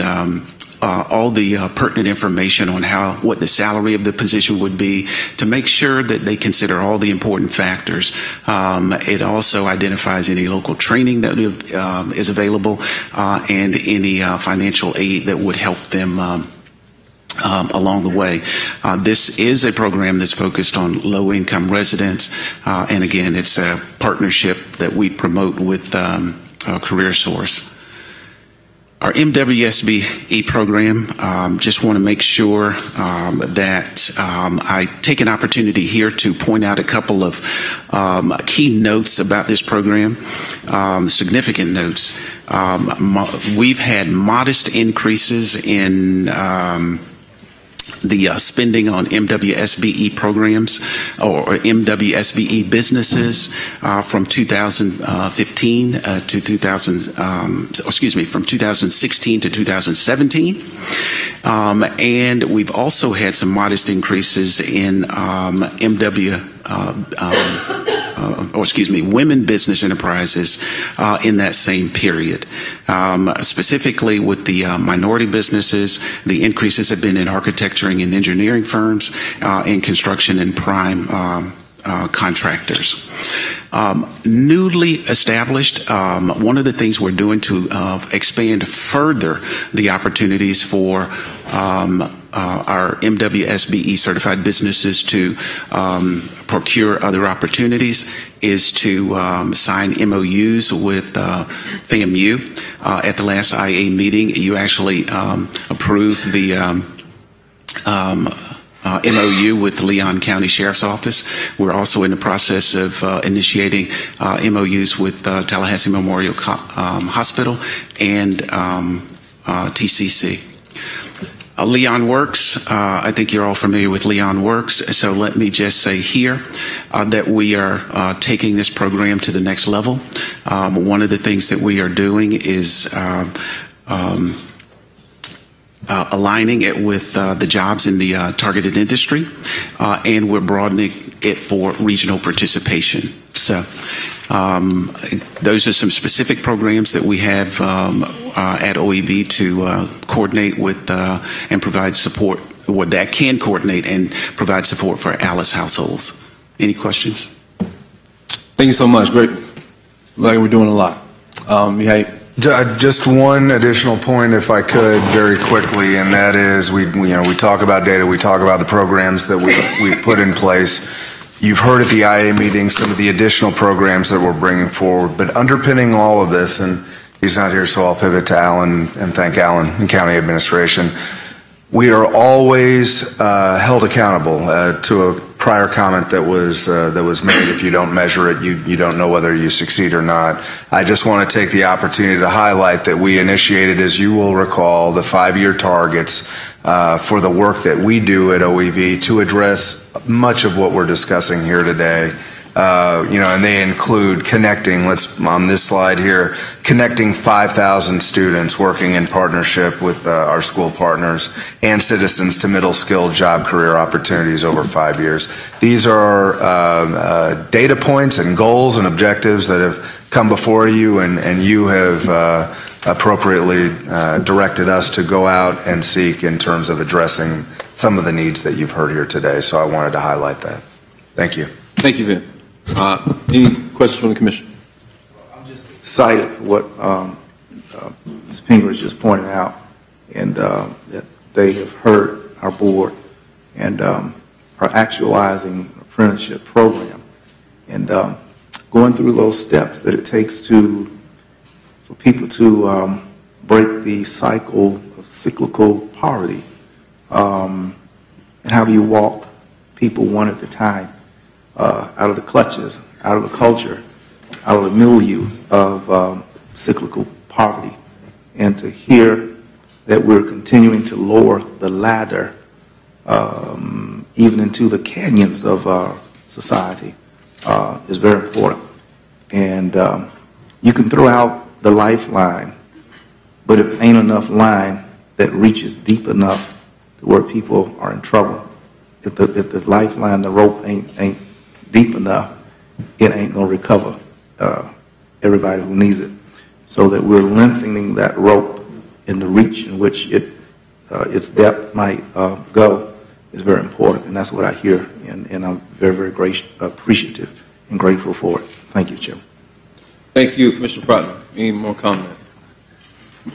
all the pertinent information on what the salary of the position would be to make sure that they consider all the important factors. It also identifies any local training that is available and any financial aid that would help them along the way. This is a program that's focused on low-income residents, and again, it's a partnership that we promote with CareerSource. Our MWSBE program, just want to make sure that I take an opportunity here to point out a couple of key notes about this program, significant notes. We've had modest increases in the spending on MWSBE programs or MWSBE businesses from 2015 to 2016 to 2017. And we've also had some modest increases in women business enterprises in that same period. Specifically with the minority businesses, the increases have been in architecture and engineering firms, in construction and prime contractors. Newly established, one of the things we're doing to expand further the opportunities for our MWSBE certified businesses to procure other opportunities is to sign MOUs with FAMU. At the last IA meeting, you actually approved the MOU with the Leon County Sheriff's Office. We're also in the process of initiating MOUs with Tallahassee Memorial Hospital and TCC. Leon Works, I think you're all familiar with Leon Works, so let me just say here that we are taking this program to the next level. One of the things that we are doing is aligning it with the jobs in the targeted industry, and we're broadening it for regional participation. So those are some specific programs that we have at OEV to coordinate with and provide support, or that can coordinate and provide support for ALICE households. Any questions? Thank you so much. Great. Like we're doing a lot. Just one additional point, if I could, very quickly, and that is we talk about data, we talk about the programs that we've put in place. You've heard at the IA meeting some of the additional programs that we're bringing forward, but underpinning all of this, and he's not here, so I'll pivot to Alan and thank Alan and County Administration. We are always held accountable to a prior comment that was made. If you don't measure it, you don't know whether you succeed or not. I just want to take the opportunity to highlight that we initiated, as you will recall, the 5-year targets for the work that we do at OEV to address much of what we're discussing here today. And they include connecting, on this slide here, connecting 5,000 students working in partnership with our school partners and citizens to middle skill job career opportunities over 5 years. These are data points and goals and objectives that have come before you, and you have appropriately directed us to go out and seek in terms of addressing some of the needs that you've heard here today. So I wanted to highlight that. Thank you. Thank you, Ben. Any questions from the Commission? I'm just excited for what Ms. Pingrich just pointed out, and that they have heard our board and are actualizing an apprenticeship program and going through those steps that it takes for people to break the cycle of cyclical poverty. And how do you walk people one at a time out of the clutches, out of the culture, out of the milieu of cyclical poverty, and to hear that we're continuing to lower the ladder even into the canyons of our society is very important. And you can throw out the lifeline, but if ain't enough line that reaches deep enough to where people are in trouble, if the lifeline, the rope ain't deep enough, it ain't going to recover everybody who needs it. So that we're lengthening that rope in the reach in which its depth might go is very important, and that's what I hear, and I'm very, very appreciative and grateful for it. Thank you, Chairman. Thank you, Commissioner Protman. Any more comment?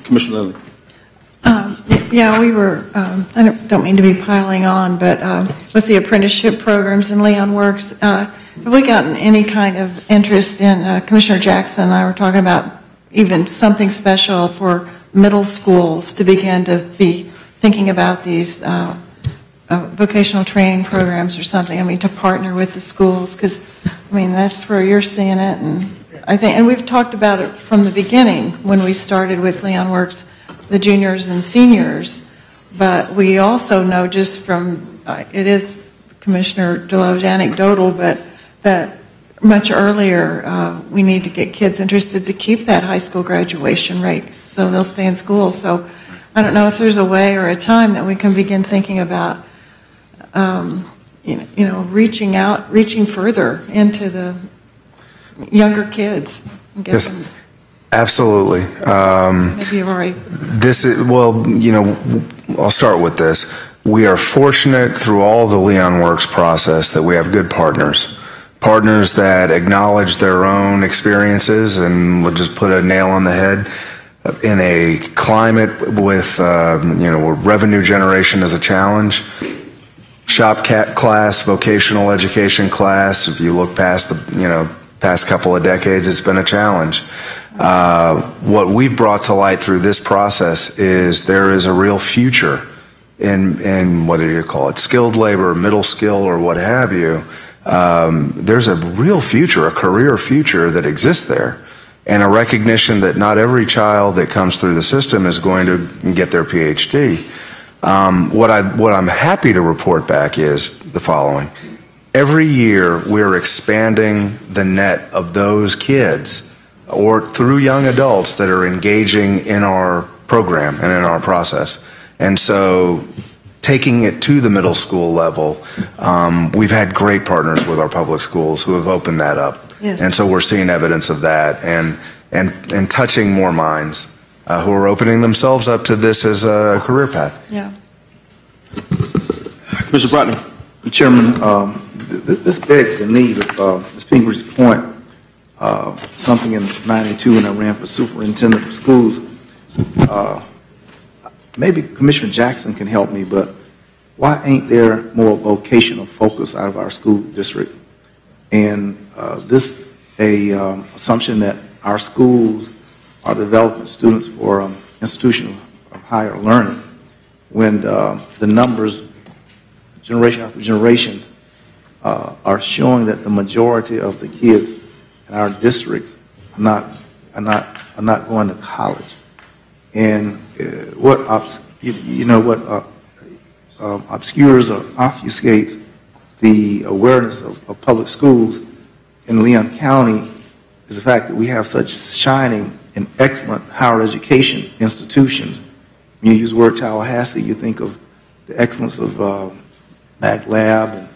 Commissioner Lilly. Yeah, we were, I don't mean to be piling on, but with the apprenticeship programs in Leon Works, have we gotten any kind of interest in, Commissioner Jackson and I were talking about even something special for middle schools to begin to be thinking about these vocational training programs or something, I mean, to partner with the schools, because, I mean, that's where you're seeing it, and I think, and we've talked about it from the beginning when we started with Leon Works, the juniors and seniors, but we also know just from, it is Commissioner Deloge anecdotal, but that much earlier we need to get kids interested to keep that high school graduation rate so they'll stay in school. So I don't know if there's a way or a time that we can begin thinking about reaching further into the younger kids. And get Yes. Them. Absolutely. Maybe you've already. I'll start with this. We are fortunate through all the Leon Works process that we have good partners that acknowledge their own experiences, and we'll just put a nail on the head. In a climate with, where revenue generation is a challenge, shop class, vocational education class, if you look past the, past couple of decades, it's been a challenge. What we've brought to light through this process is there is a real future in whether you call it skilled labor, middle skill, or what have you, there's a real future, a career future that exists there, and a recognition that not every child that comes through the system is going to get their PhD. What I'm happy to report back is the following. Every year we're expanding the net of those kids or through young adults that are engaging in our program and in our process. And so taking it to the middle school level, we've had great partners with our public schools who have opened that up. Yes. And so we're seeing evidence of that and touching more minds who are opening themselves up to this as a career path. Yeah. Mr. Brotner. Chairman, this begs the need of Ms. Pingree's point. Something in '92 when I ran for superintendent of schools. Maybe Commissioner Jackson can help me, but why ain't there more vocational focus out of our school district? And this assumption that our schools are developing students for institutions of higher learning, when the numbers, generation after generation, are showing that the majority of the kids in our districts are not going to college. And what obscures or obfuscates the awareness of public schools in Leon County is the fact that we have such shining and excellent higher education institutions. When you use the word Tallahassee, you think of the excellence of Mag Lab and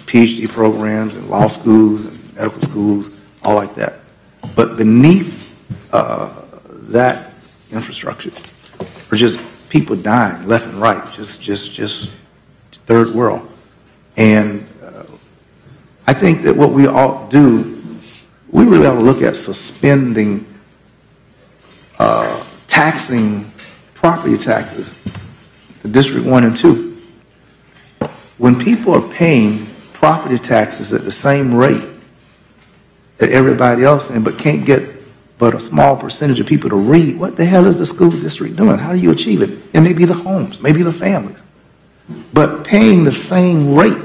PhD programs and law schools and medical schools, all like that. But beneath that infrastructure are just people dying left and right, just third world. And I think that what we ought to do, we really ought to look at suspending taxing property taxes to District 1 and 2. When people are paying property taxes at the same rate that everybody else in, but can't get but a small percentage of people to read, what the hell is the school district doing? How do you achieve it? It may be the homes, maybe the families. But paying the same rate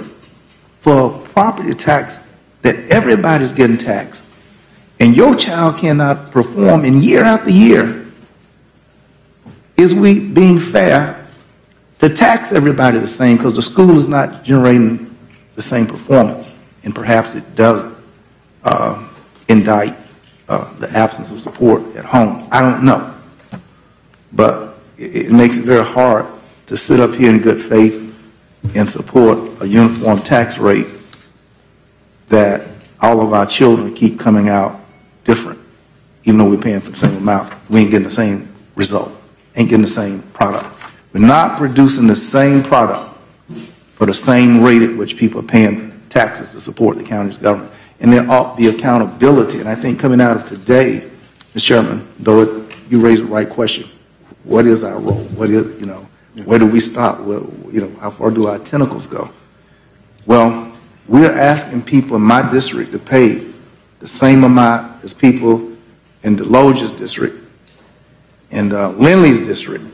for property tax that everybody's getting taxed, and your child cannot perform in year after year, is we being fair to tax everybody the same because the school is not generating the same performance? And perhaps it does indict the absence of support at homes. I don't know. But it makes it very hard to sit up here in good faith and support a uniform tax rate that all of our children keep coming out different, even though we're paying for the same amount. We ain't getting the same result, ain't getting the same product. We're not producing the same product for the same rate at which people are paying taxes to support the county's government. And there ought to be accountability. And I think coming out of today, Mr. Chairman, though you raised the right question, what is our role? What is, where do we stop? Well, how far do our tentacles go? Well, we're asking people in my district to pay the same amount as people in Deloge's district and Lindley's district.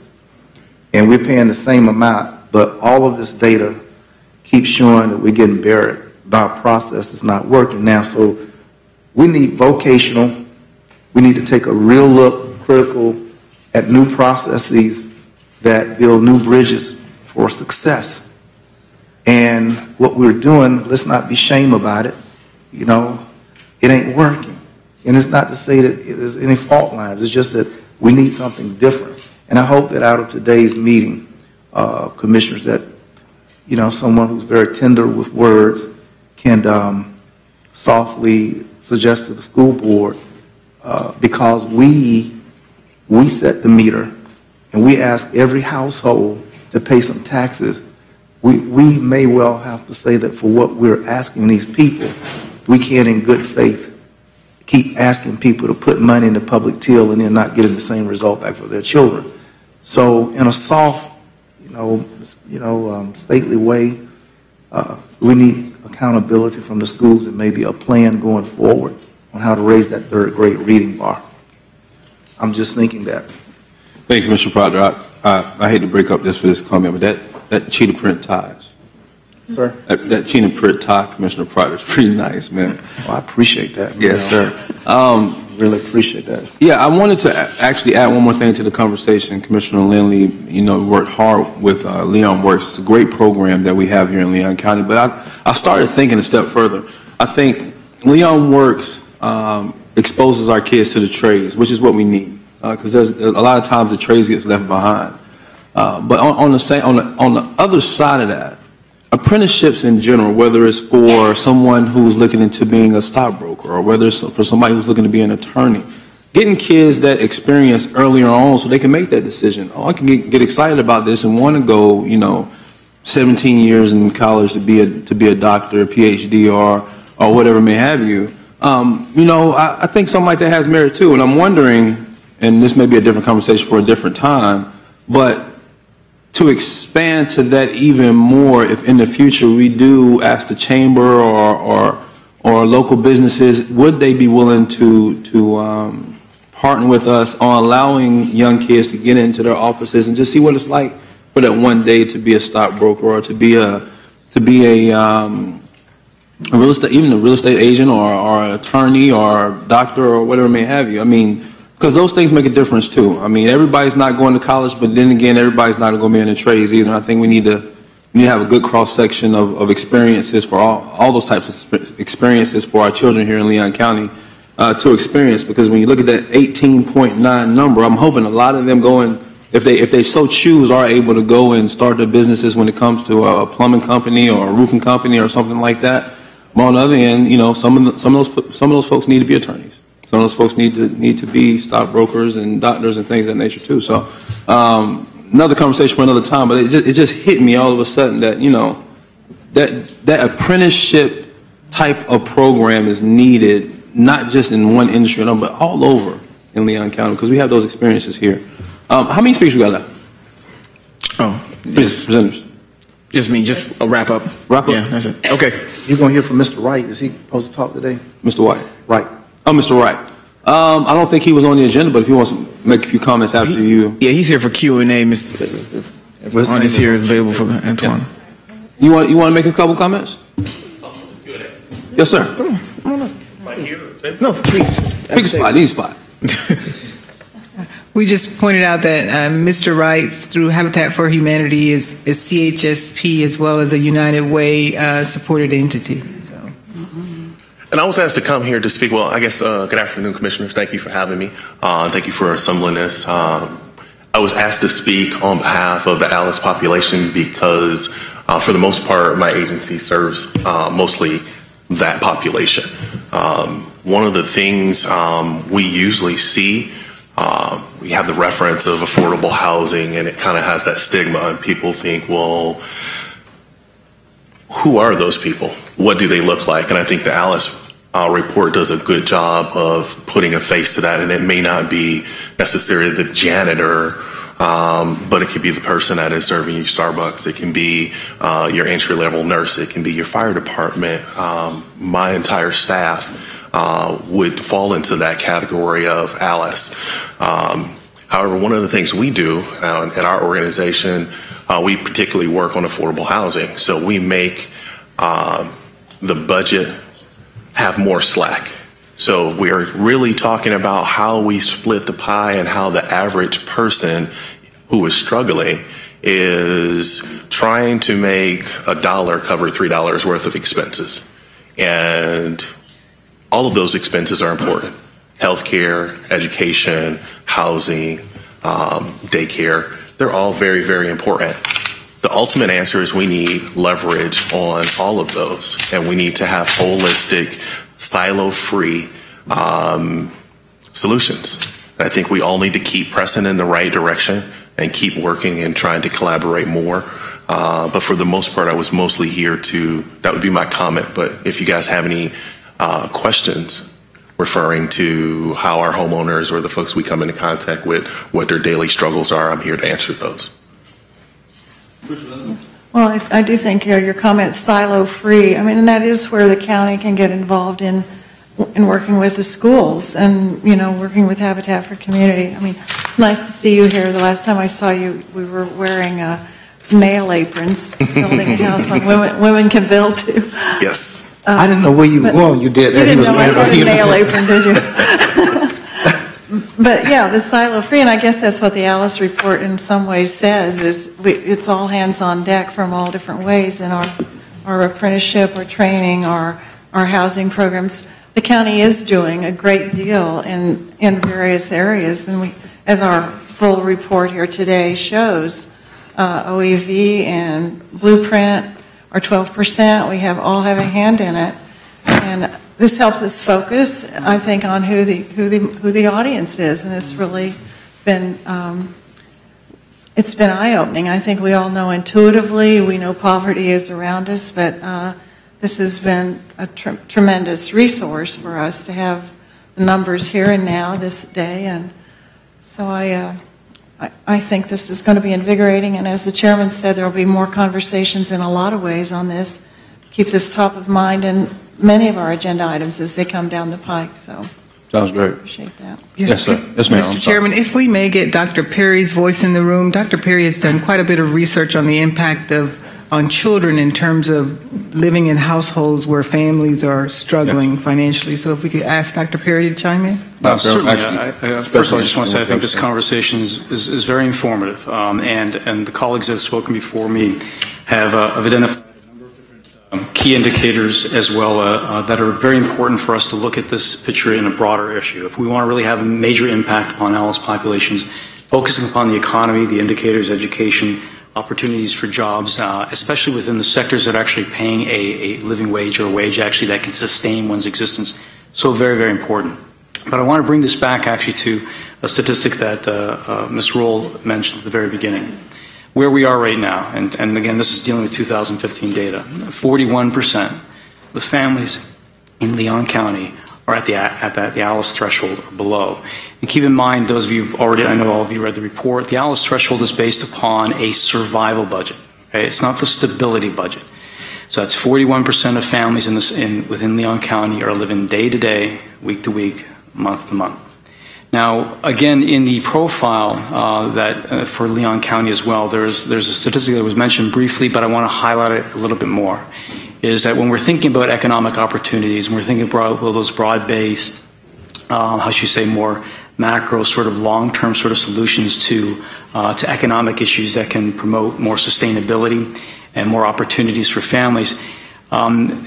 And we're paying the same amount, but all of this data keeps showing that we're getting buried by a process that's not working now. So we need vocational. We need to take a real look, critical, at new processes that build new bridges for success. And what we're doing, let's not be shame about it. It ain't working. And it's not to say that there's any fault lines. It's just that we need something different. And I hope that out of today's meeting, commissioners, that someone who's very tender with words can softly suggest to the school board, because we set the meter and we ask every household to pay some taxes, we may well have to say that for what we're asking these people, we can't in good faith keep asking people to put money in the public till and then not getting the same result back for their children. So in a soft, stately way, we need accountability from the schools and maybe a plan going forward on how to raise that third grade reading bar. I'm just thinking that. Thank you, Mr. Proctor. I hate to break up this for this comment, but that cheetah print ties. Sir? That cheetah print tie, Commissioner Pryor, is pretty nice, man. Well, I appreciate that. Yes, sir. Really appreciate that. Yeah, I wanted to actually add one more thing to the conversation. Commissioner Lindley, worked hard with Leon Works. It's a great program that we have here in Leon County. But I started thinking a step further. I think Leon Works exposes our kids to the trades, which is what we need. Because there's a lot of times the trades gets left behind. But on the other side of that, apprenticeships in general, whether it's for someone who's looking into being a stockbroker or whether it's for somebody who's looking to be an attorney, getting kids that experience earlier on so they can make that decision. Oh, I can get excited about this and want to go, 17 years in college to be a doctor, a PhD, or whatever may have you. I think something like that has merit too. And I'm wondering, and this may be a different conversation for a different time, but to expand to that even more, if in the future we do ask the chamber or local businesses, would they be willing to partner with us on allowing young kids to get into their offices and just see what it's like for that one day to be a stockbroker or to be a real estate, even a real estate agent or an attorney or doctor or whatever may have you. I mean, because those things make a difference too. I mean, everybody's not going to college, but then again, everybody's not going to be in the trades either. I think we need to have a good cross section of experiences for all those types of experiences for our children here in Leon County to experience. Because when you look at that 18.9 number, I'm hoping a lot of them if they so choose, are able to go and start their businesses when it comes to a plumbing company or a roofing company or something like that. But on the other end, some of those folks need to be attorneys. Some of those folks need to be stockbrokers and doctors and things of that nature too. So another conversation for another time. But it just hit me all of a sudden that that apprenticeship type of program is needed, not just in one industry, but all over in Leon County, because we have those experiences here. How many speakers we got left? Oh, presenters. Just me. Just a wrap up. Wrap up. Yeah, that's it. Okay. You're going to hear from Mr. Wright. Is he supposed to talk today? Mr. White. Right. Oh, Mr. Wright. I don't think he was on the agenda, but if he wants to make a few comments after you. Yeah, he's here for Q&A. Mr. Antoine is here available for Antoine. Yeah. You want to make a couple comments? Yes, sir. No, please. Pick a spot. Any spot. We just pointed out that Mr. Wright, through Habitat for Humanity, is CHSP as well as a United Way supported entity. So. And I was asked to come here to speak. Well, I guess good afternoon, commissioners. Thank you for having me. Thank you for assembling this. I was asked to speak on behalf of the Alice population because, for the most part, my agency serves mostly that population. One of the things we usually see. We have the reference of affordable housing, and it kind of has that stigma, and people think, well, who are those people? What do they look like? And I think the Alice report does a good job of putting a face to that, and it may not be necessarily the janitor, but it could be the person that is serving you Starbucks. It can be your entry-level nurse. It can be your fire department. My entire staff would fall into that category of Alice. However, one of the things we do in our organization, we particularly work on affordable housing. So we make the budget have more slack. So we're really talking about how we split the pie and how the average person who is struggling is trying to make $1 cover $3 worth of expenses. And all of those expenses are important. Healthcare, education, housing, daycare, they're all very, very important. The ultimate answer is we need leverage on all of those, and we need to have holistic, silo-free solutions. I think we all need to keep pressing in the right direction and keep working and trying to collaborate more. But for the most part, I was mostly here that would be my comment. But if you guys have any questions referring to how our homeowners or the folks we come into contact with, what their daily struggles are, I'm here to answer those. Well, I do think your comment silo-free. I mean, and that is where the county can get involved in working with the schools and, working with Habitat for Community. I mean, It's nice to see you here. The last time I saw you, we were wearing nail aprons, building a house like women can build too. Yes. I didn't know where you were going. You did that. You didn't know I had a nail apron, did you? But yeah, the silo-free, and I guess that's what the Alice report in some ways says, is it's all hands on deck from all different ways in our apprenticeship, our training, our housing programs. The county is doing a great deal in various areas, and as our full report here today shows, OEV and Blueprint are 12%. We all have a hand in it, and this helps us focus, I think, on who the audience is, and it's really been it's been eye-opening. I think we all know intuitively, we know poverty is around us, but this has been a tremendous resource for us to have the numbers here and now this day, and so I think this is going to be invigorating, and as the chairman said, there will be more conversations in a lot of ways on this. Keep this top of mind in many of our agenda items as they come down the pike, so. Sounds great. Appreciate that. Yes, sir. Yes, ma'am. Mr. Chairman, if we may get Dr. Perry's voice in the room. Dr. Perry has done quite a bit of research on the impact on children in terms of living in households where families are struggling financially. So if we could ask Dr. Perry to chime in. Certainly. First of all, I just want to say I think this conversation is very informative, and the colleagues that have spoken before me have identified key indicators as well that are very important for us to look at this picture in a broader issue. If we want to really have a major impact upon Alice populations, focusing upon the economy, the indicators, education, opportunities for jobs, especially within the sectors that are actually paying a living wage or a wage actually that can sustain one's existence. So very, very important. But I want to bring this back actually to a statistic that Ms. Roll mentioned at the very beginning. Where we are right now, and again, this is dealing with 2015 data, 41% of the families in Leon County are at the Alice threshold or below. And keep in mind, those of you already, I know all of you read the report, the Alice threshold is based upon a survival budget. Okay? It's not the stability budget. So that's 41% of families within Leon County are living day to day, week to week, month to month. Now, again, in the profile for Leon County as well, there's a statistic that was mentioned briefly, but I want to highlight it a little bit more, is that when we're thinking about economic opportunities, when we're thinking about those broad-based, how should you say, more macro sort of long-term sort of solutions to economic issues that can promote more sustainability and more opportunities for families,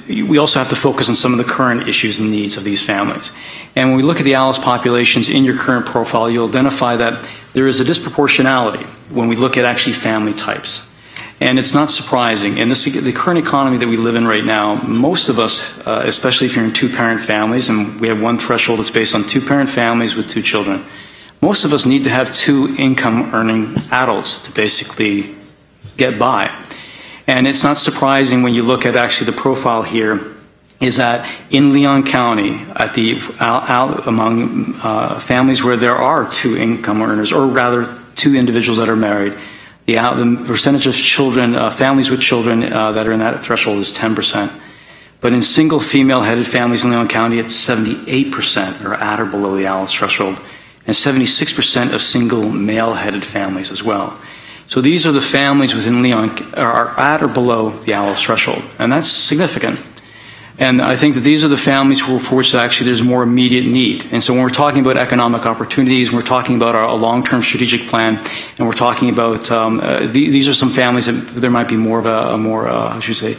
we also have to focus on some of the current issues and needs of these families. And when we look at the Alice populations in your current profile, you'll identify that there is a disproportionality when we look at actually family types. And it's not surprising. And the current economy that we live in right now, most of us, especially if you're in two-parent families, and we have one threshold that's based on two-parent families with 2 children, most of us need to have 2 income-earning adults to basically get by. And it's not surprising when you look at actually the profile here, is that in Leon County, among families where there are 2 income earners, or rather 2 individuals that are married, the percentage of children, families with children that are in that threshold is 10%. But in single female-headed families in Leon County, it's 78% are at or below the Alice threshold, and 76% of single male-headed families as well. So these are the families within Leon are at or below the Alice threshold, and that's significant. And I think that these are the families for which actually there's more immediate need. And so when we're talking about economic opportunities, when we're talking about a long-term strategic plan, and we're talking about these are some families that there might be more of how should you say,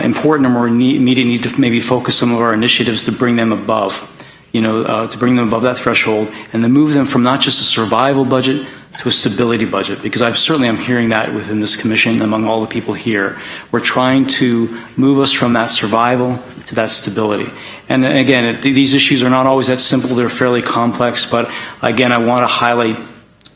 important or more immediate need to maybe focus some of our initiatives to bring them above, to bring them above that threshold, and to move them from not just a survival budget to a stability budget, because I'm hearing that within this commission among all the people here. We're trying to move us from that survival to that stability. And again, these issues are not always that simple, they're fairly complex, but again, I want to highlight,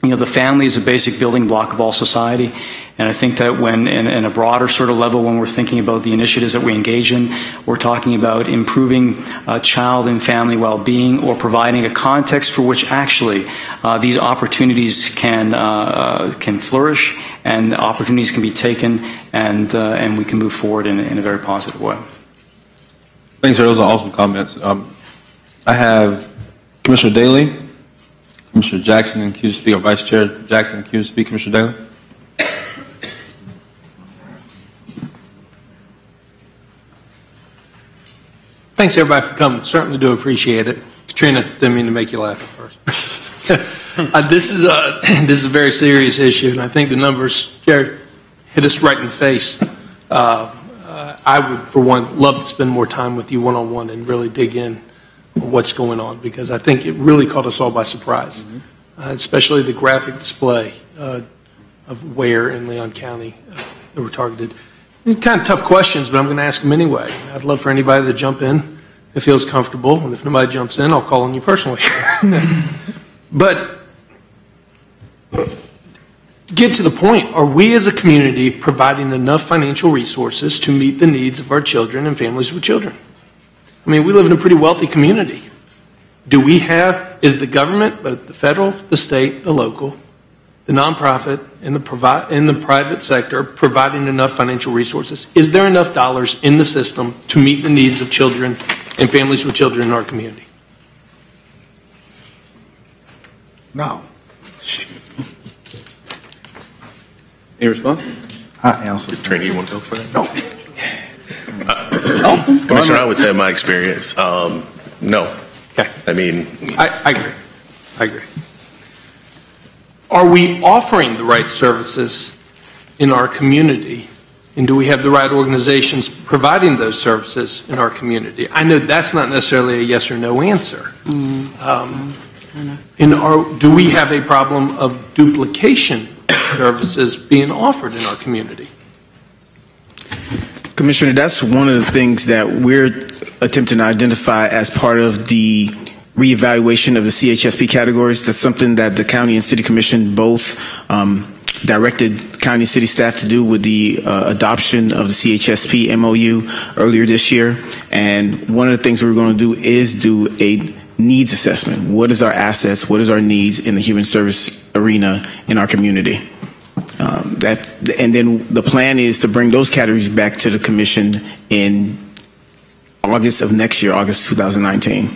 the family is a basic building block of all society. And I think that when, in a broader sort of level, when we're thinking about the initiatives that we engage in, we're talking about improving child and family well-being, or providing a context for which actually these opportunities can flourish, and opportunities can be taken, and we can move forward in a very positive way. Thanks, sir. Those are awesome comments. I have Commissioner Daly, Commissioner Jackson in queue to speak, or Vice Chair Jackson in queue to speak. Commissioner Daly? Thanks, everybody, for coming. Certainly do appreciate it. Katrina, didn't mean to make you laugh at first. This is a very serious issue, and I think the numbers, Jared, hit us right in the face. I would, for one, love to spend more time with you one-on-one and really dig in on what's going on, because I think it really caught us all by surprise, especially the graphic display of where in Leon County they were targeted. Kind of tough questions, but I'm going to ask them anyway. I'd love for anybody to jump in that feels comfortable, and if nobody jumps in, I'll call on you personally. But get to the point, are we as a community providing enough financial resources to meet the needs of our children and families with children? I mean, we live in a pretty wealthy community. Do we have, is the government, both the federal, the state, the local, the nonprofit, and the private sector providing enough financial resources? Is there enough dollars in the system to meet the needs of children and families with children in our community? No. Any response? I answer. Katrina, you want to go for that? No. Commissioner, I would say my experience, no. Okay. I mean, I agree. I agree. Are we offering the right services in our community? And do we have the right organizations providing those services in our community? I know that's not necessarily a yes or no answer. Do we have a problem of duplication services being offered in our community? Commissioner, that's one of the things that we're attempting to identify as part of the reevaluation of the CHSP categories. That's something that the County and City Commission both directed county and city staff to do with the adoption of the CHSP MOU earlier this year. And one of the things we're going to do is do a needs assessment. What is our assets? What is our needs in the human service arena in our community? And then the plan is to bring those categories back to the commission in August of next year, August 2019.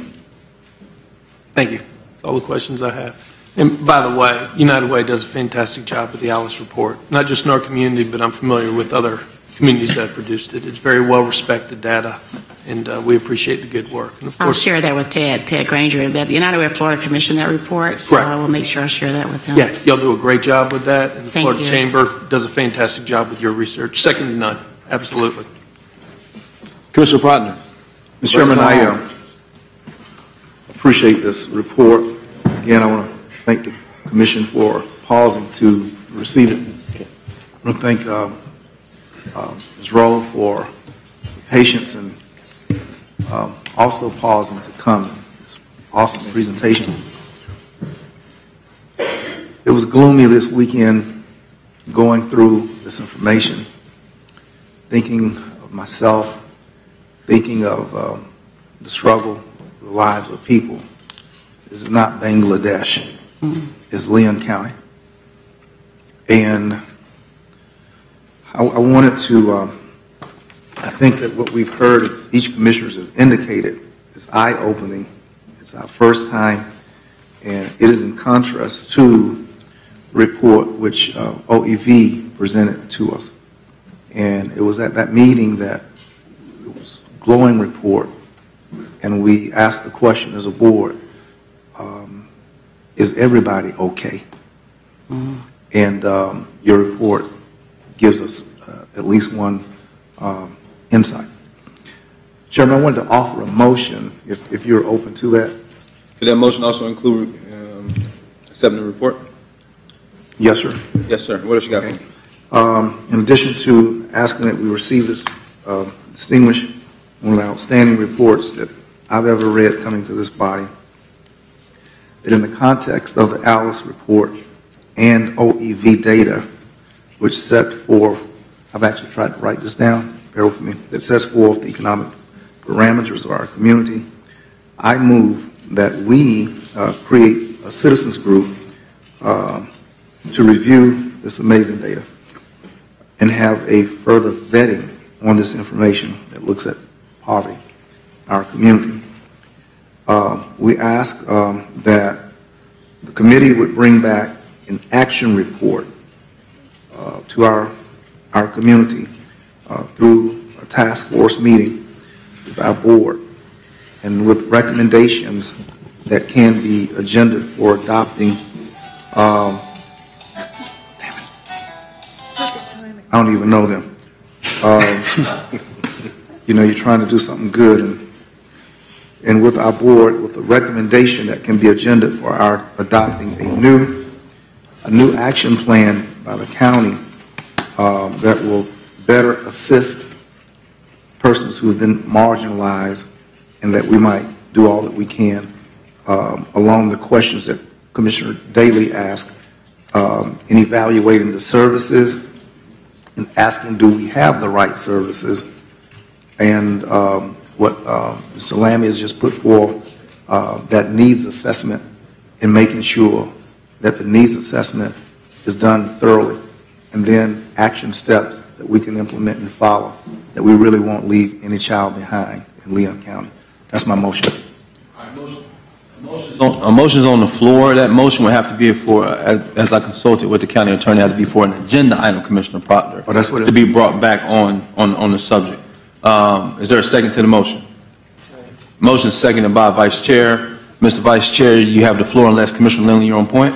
Thank you. All the questions I have. And by the way, United Way does a fantastic job with the ALICE report, not just in our community, but I'm familiar with other communities that produced it. It's very well-respected data, and we appreciate the good work. And of course, I'll share that with Ted Granger, that the United Way of Florida commissioned that report, so correct. I will make sure I share that with him. Yeah, y'all do a great job with that, and the Thank Florida you. Chamber does a fantastic job with your research. Second to none, absolutely. Commissioner Protner. Mr. Chairman, I appreciate this report. Again, I want to thank the Commission for pausing to receive it. I want to thank Ms. Rowe for patience and also pausing to come. It's an awesome presentation. It was gloomy this weekend going through this information, thinking of myself, thinking of the struggle, the lives of people. This is not Bangladesh. It's Leon County. And I wanted to, I think that what we've heard, each commissioner has indicated, is eye-opening. It's our first time, and it is in contrast to the report which OEV presented to us. And it was at that meeting that it was a glowing report, and we asked the question as a board, is everybody okay? And your report gives us at least one insight. Chairman, I wanted to offer a motion, if you're open to that. Could that motion also include accepting the report? Yes, sir. Yes, sir. What else you got? Okay. In addition to asking that we receive this distinguished, one of the outstanding reports that I've ever read coming to this body, that in the context of the ALICE report and OEV data, which set forth, I've actually tried to write this down, bear with me, that sets forth the economic parameters of our community, I move that we create a citizens group to review this amazing data and have a further vetting on this information that looks at poverty in our community. We ask that the committee would bring back an action report to our community through a task force meeting with our board, and with recommendations that can be agendaed for adopting. I don't even know them. You know, you're trying to do something good, and with our board, with a recommendation that can be agendaed for our adopting a new action plan by the county that will better assist persons who have been marginalized, and that we might do all that we can along the questions that Commissioner Daley asked in evaluating the services and asking, do we have the right services? And what Mr. Lammy has just put forth, that needs assessment, and making sure that the needs assessment is done thoroughly, and then action steps that we can implement and follow, that we really won't leave any child behind in Leon County. That's my motion. A motion's on the floor. That motion would have to be for, as I consulted with the county attorney, had to be for an agenda item, Commissioner Proctor, that's what to be brought back on the subject. Is there a second to the motion? Motion seconded by Vice Chair. Mr. Vice Chair, you have the floor unless Commissioner Lindley, you're on point?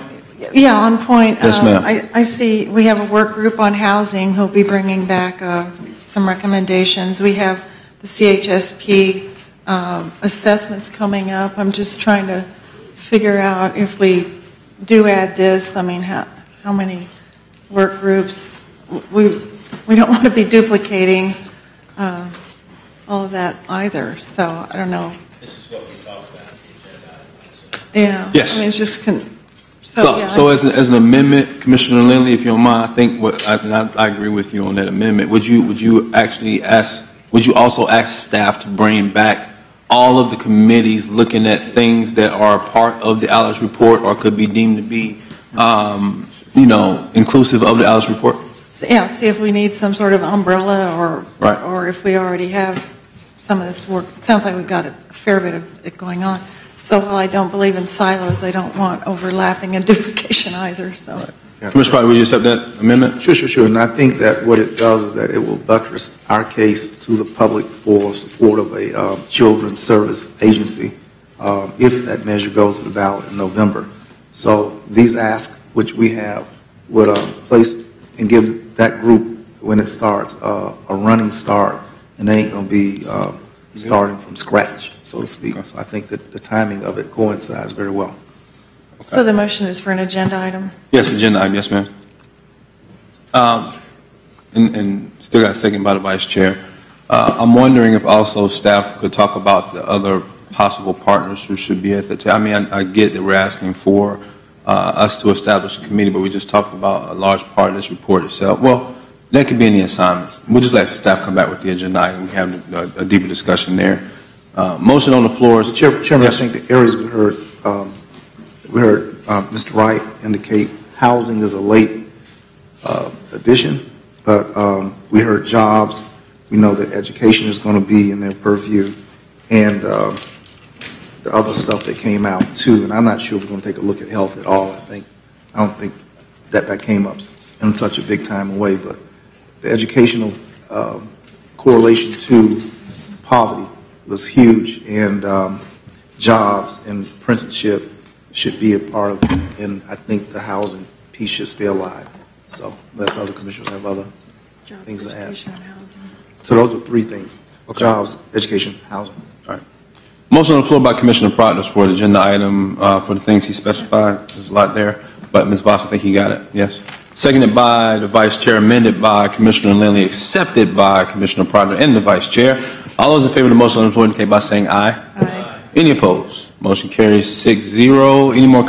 Yeah, on point. Yes, ma'am. I see we have a work group on housing who'll be bringing back some recommendations. We have the CHSP assessments coming up. I'm just trying to figure out if we do add this, I mean, how many work groups. We don't want to be duplicating all of that either. So I don't know. This is what we talked about at the agenda. Yeah. Yes. I mean, it's just So as an amendment, Commissioner Lindley, if you don't mind, I think I agree with you on that amendment. Would you actually ask? Would you also ask staff to bring back all of the committees looking at things that are part of the Alice report or could be deemed to be, inclusive of the Alice report? Yeah. See if we need some sort of umbrella, right, or if we already have some of this work. It sounds like we've got a fair bit of it going on. So while I don't believe in silos, I don't want overlapping and duplication either. So, right. Yeah. Commissioner Proctor, will you accept that amendment? Sure. And I think that what it does is that it will buttress our case to the public for support of a children's service agency if that measure goes to the ballot in November. So these asks, which we have, would place and give that group, when it starts, a running start, and they ain't going to be starting from scratch, so to speak. So I think that the timing of it coincides very well. Okay. So the motion is for an agenda item? Yes, agenda item. Yes, ma'am. And still got a second by the Vice Chair. I'm wondering if also staff could talk about the other possible partners who should be at the table. I mean, I get that we're asking for us to establish a committee, but we just talked about a large part of this report itself. Well, that could be in the assignments. We'll just let staff come back with the agenda item. We have a deeper discussion there. Motion on the floor. Chairman, yes. I think the areas we heard Mr. Wright indicate housing is a late addition, but we heard jobs. We know that education is going to be in their purview, and the other stuff that came out too. And I'm not sure if we're going to take a look at health at all. I don't think that came up in such a big time way, but the educational correlation to poverty was huge, and jobs and apprenticeship should be a part of it, and I think the housing piece should stay alive. So unless other commissioners have other things to add. So those are three things. Okay. Jobs, education, housing. All right. Motion on the floor by Commissioner Proctor for the agenda item for the things he specified. There's a lot there, but Ms. Voss, I think he got it. Yes. Seconded by the Vice Chair, amended by Commissioner Lindley, accepted by Commissioner Proctor and the Vice Chair. All those in favor of the motion on the floor indicate by saying aye. Aye. Any opposed? Motion carries 6-0. Any more